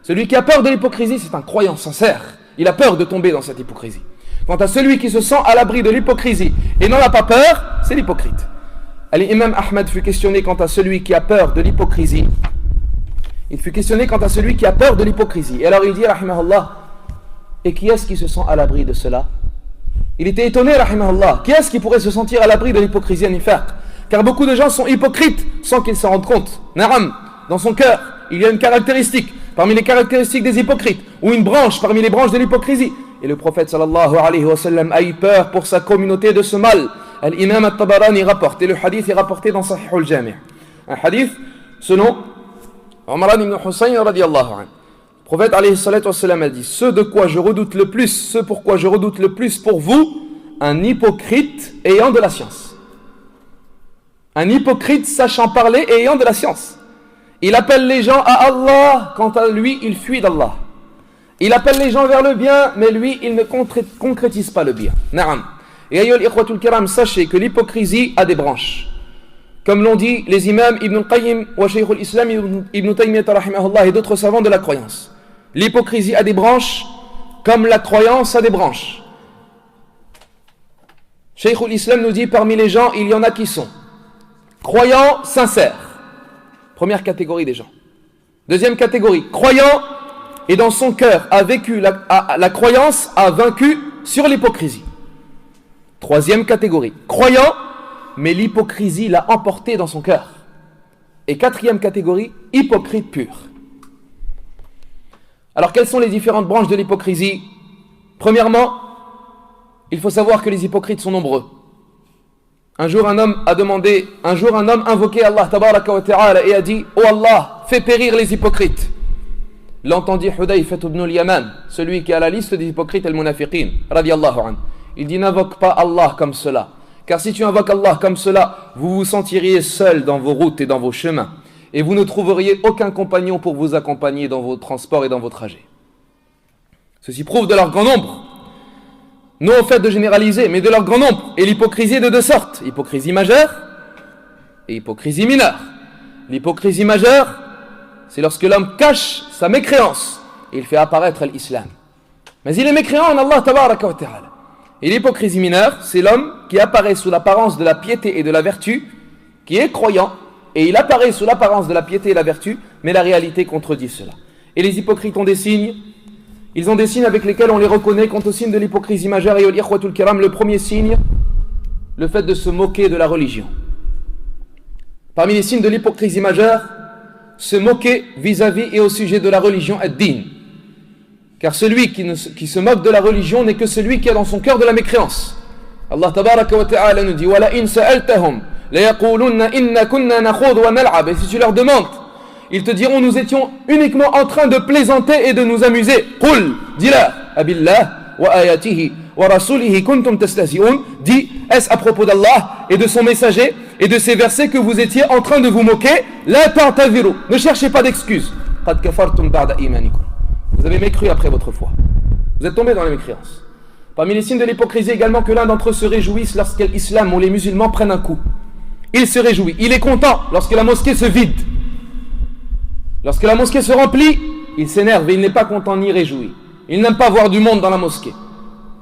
Celui qui a peur de l'hypocrisie, c'est un croyant sincère. Il a peur de tomber dans cette hypocrisie. Quant à celui qui se sent à l'abri de l'hypocrisie et n'en a pas peur, c'est l'hypocrite. L'imam Ahmad fut questionné quant à celui qui a peur de l'hypocrisie. Il fut questionné quant à celui qui a peur de l'hypocrisie. Et alors il dit, rahimahullah, et qui est-ce qui se sent à l'abri de cela? Il était étonné, rahimahullah. Qui est-ce qui pourrait se sentir à l'abri de l'hypocrisie an-nifaq? Car beaucoup de gens sont hypocrites sans qu'ils s'en rendent compte. Naram, dans son cœur, il y a une caractéristique parmi les caractéristiques des hypocrites, ou une branche parmi les branches de l'hypocrisie. Et le prophète sallallahu alayhi wa sallam a eu peur pour sa communauté de ce mal. Al-Imam al-Tabarani rapporte, et le hadith est rapporté dans Sahih al-Jami'. Un hadith selon Imran ibn Hussein radiyallahu anhu. Le prophète alayhi salatu wassalam a dit: ce de quoi je redoute le plus, ce pourquoi je redoute le plus pour vous, un hypocrite ayant de la science. Un hypocrite sachant parler et ayant de la science. Il appelle les gens à Allah, quant à lui, il fuit d'Allah. Il appelle les gens vers le bien, mais lui, il ne concrétise pas le bien. Na'am. Et ayyul ikhwatul kiram, sachez que l'hypocrisie a des branches. Comme l'ont dit les imams Ibn al-Qayyim wa Shaykh al-Islam Ibn Taymiyyah rahimahullah et d'autres savants de la croyance. L'hypocrisie a des branches, comme la croyance a des branches. Shaykh al-Islam nous dit, parmi les gens, il y en a qui sont croyants sincères. Première catégorie des gens. Deuxième catégorie, croyant et dans son cœur a vécu la croyance, a vaincu sur l'hypocrisie. Troisième catégorie, croyant, mais l'hypocrisie l'a emporté dans son cœur. Et quatrième catégorie, hypocrite pur. Alors quelles sont les différentes branches de l'hypocrisie? Premièrement, il faut savoir que les hypocrites sont nombreux. Un jour un homme invoquait Allah tabaraka wa ta'ala et a dit: oh Allah, fais périr les hypocrites. L'entendit Hudayfa ibn al-Yaman, celui qui est à la liste des hypocrites al-munafiqin, radiyallahu anhu. Il dit: n'invoque pas Allah comme cela, car si tu invoques Allah comme cela, vous vous sentiriez seul dans vos routes et dans vos chemins, et vous ne trouveriez aucun compagnon pour vous accompagner dans vos transports et dans vos trajets. Ceci prouve de leur grand nombre, non au fait de généraliser, mais de leur grand nombre. Et l'hypocrisie est de deux sortes: hypocrisie majeure et hypocrisie mineure. L'hypocrisie majeure, c'est lorsque l'homme cache sa mécréance et il fait apparaître l'islam, mais il est mécréant en Allah tabaraka wa ta'ala. Et l'hypocrisie mineure, c'est l'homme qui apparaît sous l'apparence de la piété et de la vertu, qui est croyant, et il apparaît sous l'apparence de la piété et la vertu, mais la réalité contredit cela. Et les hypocrites ont des signes. Ils ont des signes avec lesquels on les reconnaît quant au signe de l'hypocrisie majeure. Et ikhwatul kiram, le premier signe, le fait de se moquer de la religion. Parmi les signes de l'hypocrisie majeure, se moquer vis-à-vis et au sujet de la religion ad-din. Car celui qui se moque de la religion n'est que celui qui a dans son cœur de la mécréance. Allah tabaraka wa ta'ala nous dit: wa la in sa'altahum la yaqulunna inna kunna nakhud wa nal'ab. Et si tu leur demandes, ils te diront: nous étions uniquement en train de plaisanter et de nous amuser. Qul, dis-leur: abillah wa ayatihi wa rasulihi kuntum tastahzi'un. Dis, est-ce à propos d'Allah et de son messager et de ses versets que vous étiez en train de vous moquer? La ta'taziru, ne cherchez pas d'excuses. Qad kafartum ba'da imanikum. Vous avez mécru après votre foi. Vous êtes tombés dans la mécréance. Parmi les signes de l'hypocrisie également, que l'un d'entre eux se réjouisse lorsque l'islam ou les musulmans prennent un coup. Il se réjouit, il est content lorsque la mosquée se vide. Lorsque la mosquée se remplit, il s'énerve et il n'est pas content ni réjoui. Il n'aime pas voir du monde dans la mosquée.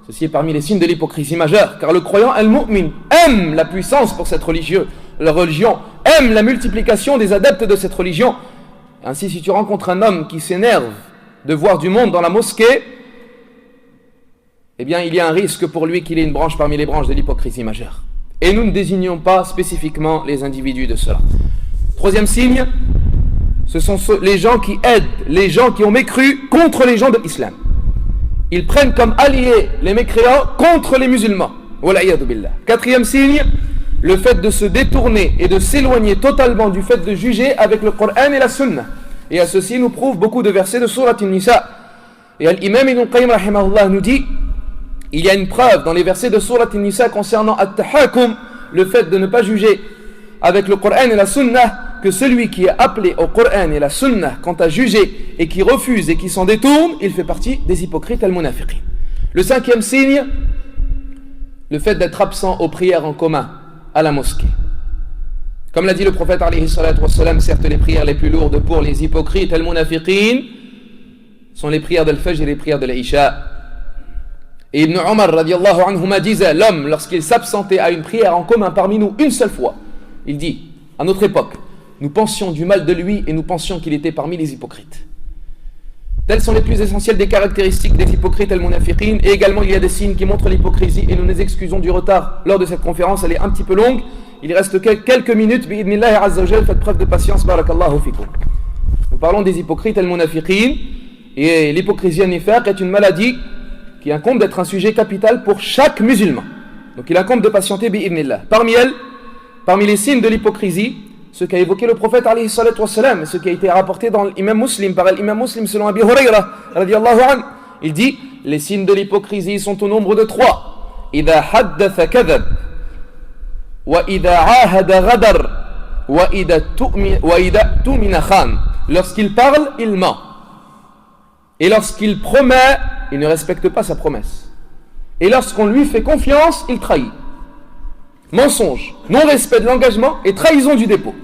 Ceci est parmi les signes de l'hypocrisie majeure, car le croyant, al-mu'min, aime la puissance pour cette religion, aime la multiplication des adeptes de cette religion. Ainsi, si tu rencontres un homme qui s'énerve de voir du monde dans la mosquée, eh bien il y a un risque pour lui qu'il ait une branche parmi les branches de l'hypocrisie majeure. Et nous ne désignons pas spécifiquement les individus de cela. Troisième signe, ce sont les gens qui aident les gens qui ont mécru contre les gens de l'islam. Ils prennent comme alliés les mécréants contre les musulmans. Wala'iyadu billah. Quatrième signe, le fait de se détourner et de s'éloigner totalement du fait de juger avec le Coran et la Sunna. Et à ceci nous prouve beaucoup de versets de Surat An-Nisa. Et l'imam Ibn Qayyim rahimahullah nous dit: il y a une preuve dans les versets de Surat An-Nisa concernant at-tahakum, le fait de ne pas juger avec le Coran et la Sunna, que celui qui est appelé au Coran et la Sunna quant à juger et qui refuse et qui s'en détourne, il fait partie des hypocrites al-munafiqin. Le cinquième signe, le fait d'être absent aux prières en commun à la mosquée. Comme l'a dit le prophète alayhi salatu wassalam, certes les prières les plus lourdes pour les hypocrites al-munafiqin sont les prières d'al-Fajr et les prières de l'Isha. Et Ibn Omar radiallahu anhuma disait: l'homme, lorsqu'il s'absentait à une prière en commun parmi nous une seule fois, il dit, à notre époque, nous pensions du mal de lui et nous pensions qu'il était parmi les hypocrites. Telles sont les plus essentielles des caractéristiques des hypocrites al-munafiqin. Et également il y a des signes qui montrent l'hypocrisie, et nous nous excusons du retard lors de cette conférence, elle est un petit peu longue. Il reste quelques minutes, bi'idnillahi azza wa jal, faites preuve de patience, barakallahu fikum. Nous parlons des hypocrites al-munafiqin, et l'hypocrisie an-nifaq est une maladie qui incombe d'être un sujet capital pour chaque musulman. Donc il incombe de patienter bi'idnillah. Parmi les signes de l'hypocrisie, ce qu'a évoqué le prophète alayhi salatu wassalam, ce qui a été rapporté dans l'imam Muslim, par l'imam Muslim selon Abi Hurayra radiyallahu anhu. Il dit, les signes de l'hypocrisie sont au nombre de 3. إِذَا حَدَّثَ كَذَبَ وَإِذَا عَاهَدَ غَدَرَ وَإِذَا تُؤْمِنَ خَانَ. Lorsqu'il parle, il ment. Et lorsqu'il promet, il ne respecte pas sa promesse. Et lorsqu'on lui fait confiance, il trahit. Mensonge, non-respect de l'engagement et trahison du dépôt.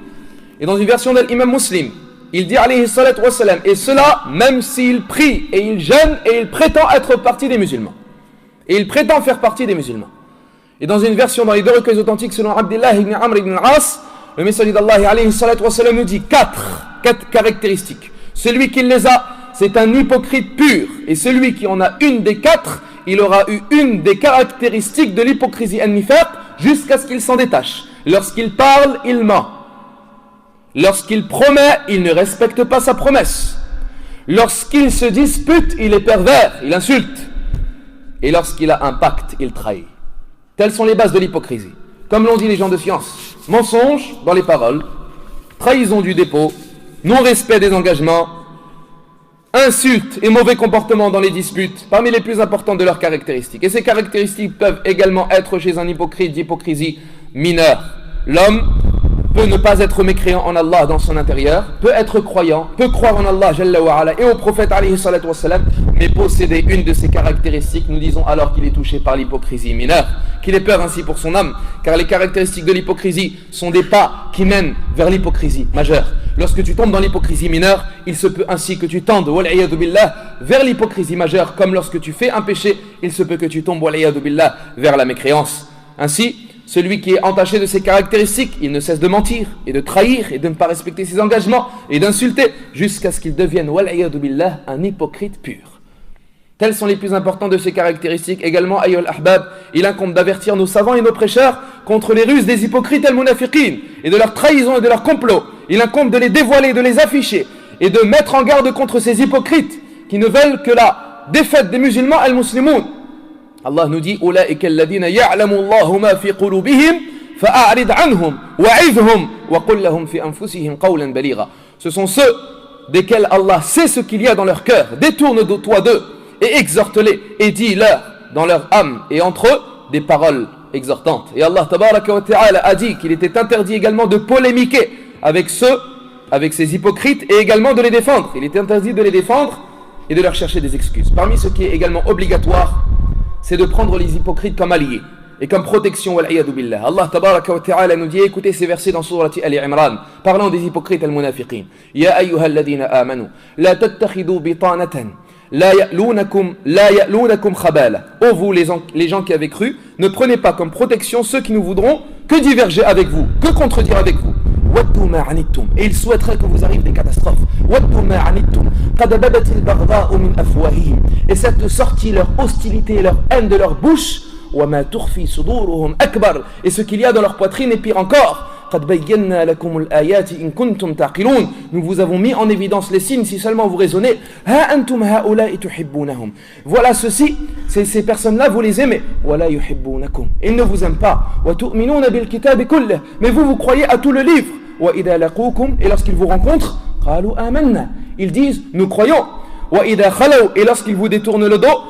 Et dans une version de l'imam Muslim, il dit alayhi salatu wassalam, et cela même s'il prie et il jeûne et il prétend être partie des musulmans. Et il prétend faire partie des musulmans. Et dans une version, dans les 2 recueils authentiques selon Abdullah ibn Amr ibn al-As, le messager d'Allah alayhi salatu wassalam nous dit 4 caractéristiques. Celui qui les a, c'est un hypocrite pur. Et celui qui en a une des 4, il aura eu une des caractéristiques de l'hypocrisie an-nifaq jusqu'à ce qu'il s'en détache. Lorsqu'il parle, il ment. Lorsqu'il promet, il ne respecte pas sa promesse. Lorsqu'il se dispute, il est pervers, il insulte. Et lorsqu'il a un pacte, il trahit. Telles sont les bases de l'hypocrisie. Comme l'ont dit les gens de science, mensonge dans les paroles, trahison du dépôt, non-respect des engagements, insultes et mauvais comportements dans les disputes, parmi les plus importantes de leurs caractéristiques. Et ces caractéristiques peuvent également être chez un hypocrite d'hypocrisie mineure. L'homme peut ne pas être mécréant en Allah dans son intérieur, peut être croyant, peut croire en Allah Jalla wa ala et au prophète alayhi salatu wassalam, mais posséder une de ces caractéristiques, nous disons alors qu'il est touché par l'hypocrisie mineure, qu'il ait peur ainsi pour son âme, car les caractéristiques de l'hypocrisie sont des pas qui mènent vers l'hypocrisie majeure. Lorsque tu tombes dans l'hypocrisie mineure, il se peut ainsi que tu tendes, wal'iyadu billah, vers l'hypocrisie majeure, comme lorsque tu fais un péché, il se peut que tu tombes, wal'iyadu billah, vers la mécréance. Ainsi, celui qui est entaché de ces caractéristiques, il ne cesse de mentir et de trahir et de ne pas respecter ses engagements et d'insulter jusqu'à ce qu'il devienne, wal'iyadu billah, un hypocrite pur. Telles sont les plus importantes de ces caractéristiques. Également, ayyul ahbab, il incombe d'avertir nos savants et nos prêcheurs contre les ruses des hypocrites al-munafiqin et de leur trahison et de leur complot. Il incombe de les dévoiler, de les afficher et de mettre en garde contre ces hypocrites qui ne veulent que la défaite des musulmans al-muslimoun. Allah nous dit Ulaika alladhina ya'lamu Allahu ma fi qulubihim fa'a'rid anhum wa'idhum wa qul lahum fi anfusihim qawlan baligha. Ce sont ceux desquels Allah sait ce qu'il y a dans leur cœur. Détourne-toi d'eux et exhorte-les et dis-leur dans leur âme et entre eux des paroles exhortantes. Et Allah tabaraka wa ta'ala a dit qu'il était interdit également de polémiquer avec ces hypocrites et également de les défendre. Il est interdit de les défendre et de leur chercher des excuses. Parmi ce qui est également obligatoire, c'est de prendre les hypocrites comme alliés et comme protection, wal'iyadu billah. Allah tabaraka wa ta'ala nous dit, écoutez ces versets dans Sourate Al-Imran, parlant des hypocrites al-munafiqin. Ya ayyuhal ladhina amanu, la tattakhidou bitanatan, la ya'lunakum khabala. Ô vous les gens qui avez cru, ne prenez pas comme protection ceux qui ne voudront que diverger avec vous, que contredire avec vous. Et ils souhaiteraient que vous arrive des catastrophes. Et cette sortie, leur hostilité, leur haine de leur bouche, et ce qu'il y a dans leur poitrine est pire encore. Nous vous avons mis en évidence les signes si seulement vous raisonnez. Voilà ceci, ces personnes-là vous les aimez. Ils ne vous aiment pas. Mais vous croyez à tout le livre. Et lorsqu'ils vous rencontrent, ils disent nous croyons. Et lorsqu'ils vous détournent le dos,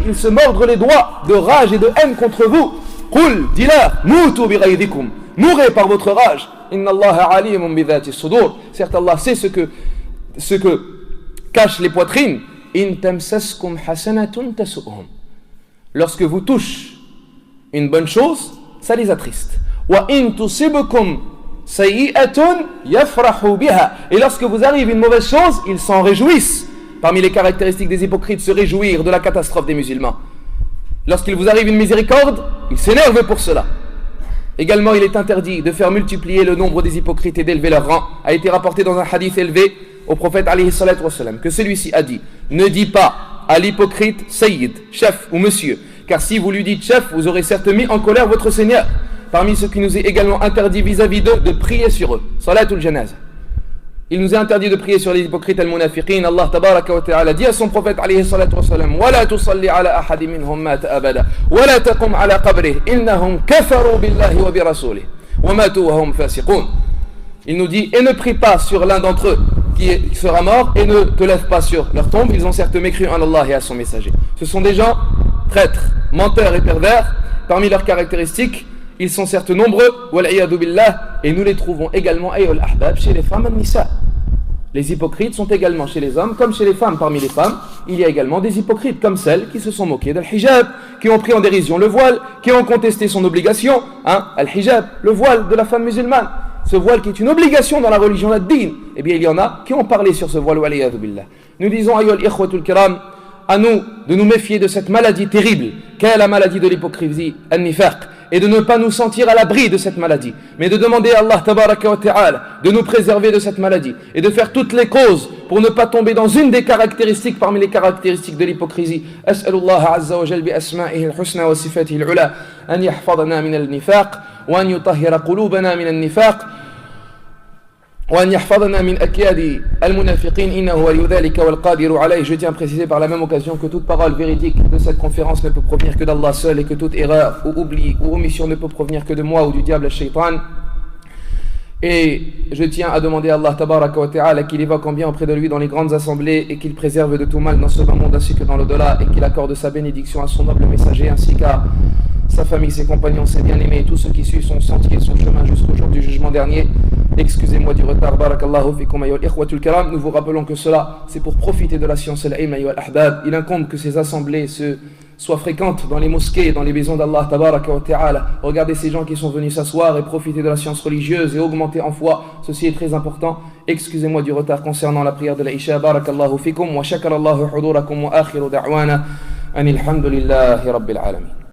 ils se mordent les doigts de rage et de haine contre vous. Qul, dis-leur, mourrez par votre rage. Inna Allah alimun bi dhati sudur. Certes, Allah sait ce que cachent les poitrines. In tamsaskum hasanatun tasu'hum. Lorsque vous touchez une bonne chose, ça les attriste. Wa in tusibukum sayyi'atun yafrahu biha. Et lorsque vous arrive une mauvaise chose, ils s'en réjouissent. Parmi les caractéristiques des hypocrites, se réjouir de la catastrophe des musulmans. Lorsqu'il vous arrive une miséricorde, ils s'énervent pour cela. Également, il est interdit de faire multiplier le nombre des hypocrites et d'élever leur rang. A été rapporté dans un hadith élevé au prophète alayhi salatu wassalam que celui-ci a dit: ne dis pas à l'hypocrite Sayyid, chef ou monsieur, car si vous lui dites chef, vous aurez certes mis en colère votre Seigneur. Parmi ce qui nous est également interdit vis-à-vis d'eux, de prier sur eux. Salatul janaz. Il nous est interdit de prier sur les hypocrites al-munafiqin. Allah tabaraka wa ta'ala dit à son prophète alayhi salatu wa salam: wa la tusalli ala ahadi minhum mata abada wa la taqum ala qabrihi innahum kafaru billahi wa bi rasulih. وماتوا وهم فاسقون. Il nous dit, et ne prie pas sur l'un d'entre eux qui sera mort, et ne te lève pas sur leur tombe, ils ont certes mécru en Allah et à son messager. Ce sont des gens traîtres, menteurs et pervers. Parmi leurs caractéristiques, ils sont certes nombreux, wal'iyadu billah, et nous les trouvons également ayyul ahbab chez les femmes an-nisa. Les hypocrites sont également chez les hommes comme chez les femmes. Parmi les femmes, il y a également des hypocrites comme celles qui se sont moquées d'al-hijab, qui ont pris en dérision le voile, qui ont contesté son obligation, al-hijab, le voile de la femme musulmane. Ce voile qui est une obligation dans la religion ad-din. Eh bien, il y en a qui ont parlé sur ce voile, wal'iyadu billah. Nous disons, ayyul ikhwatul kiram, à nous de nous méfier de cette maladie terrible qu'est la maladie de l'hypocrisie, an-nifaq, et de ne pas nous sentir à l'abri de cette maladie, mais de demander à Allah tabaraka wa ta'ala de nous préserver de cette maladie et de faire toutes les causes pour ne pas tomber dans une des caractéristiques parmi les caractéristiques de l'hypocrisie. As'alullah azza wa jal bi asma'ihi al-husna wa sifatihi al-ula an yahfadana min al-nifaq wa an yutahhira qulubana min al-nifaq وأن يحفظنا من أكياد المنافقين إنه ولي ذلك والقادر عليه. Je tiens à préciser par la même occasion que toute parole véridique de cette conférence ne peut provenir que d'Allah seul, et que toute erreur ou oubli ou omission ne peut provenir que de moi ou du diable al-shaytan. Et je tiens à demander à Allah tabaraka wa ta'ala qu'il évoque en bien auprès de lui dans les grandes assemblées, et qu'il préserve de tout mal dans ce bas monde ainsi que dans l'au-delà, et qu'il accorde sa bénédiction à son noble messager ainsi qu'à sa famille, ses compagnons, ses bien-aimés et tous ceux qui suivent son sentier, son chemin jusqu'au jour du jugement dernier. Excusez-moi du retard, barakallahu fikum ayyuhal ikhwatul kiram. Nous vous rappelons que cela, c'est pour profiter de la science al-ilm ayyuhal ahbab. Il incombe que ces assemblées soient fréquentes dans les mosquées, dans les maisons d'Allah tabaraka wa ta'ala. Regardez ces gens qui sont venus s'asseoir et profiter de la science religieuse et augmenter en foi. Ceci est très important. Excusez-moi du retard concernant la prière de l'Isha. Barakallahu fikum wa shakarallahu hudurakum wa akhiru da'wana anil hamdulillahi rabbil alamin.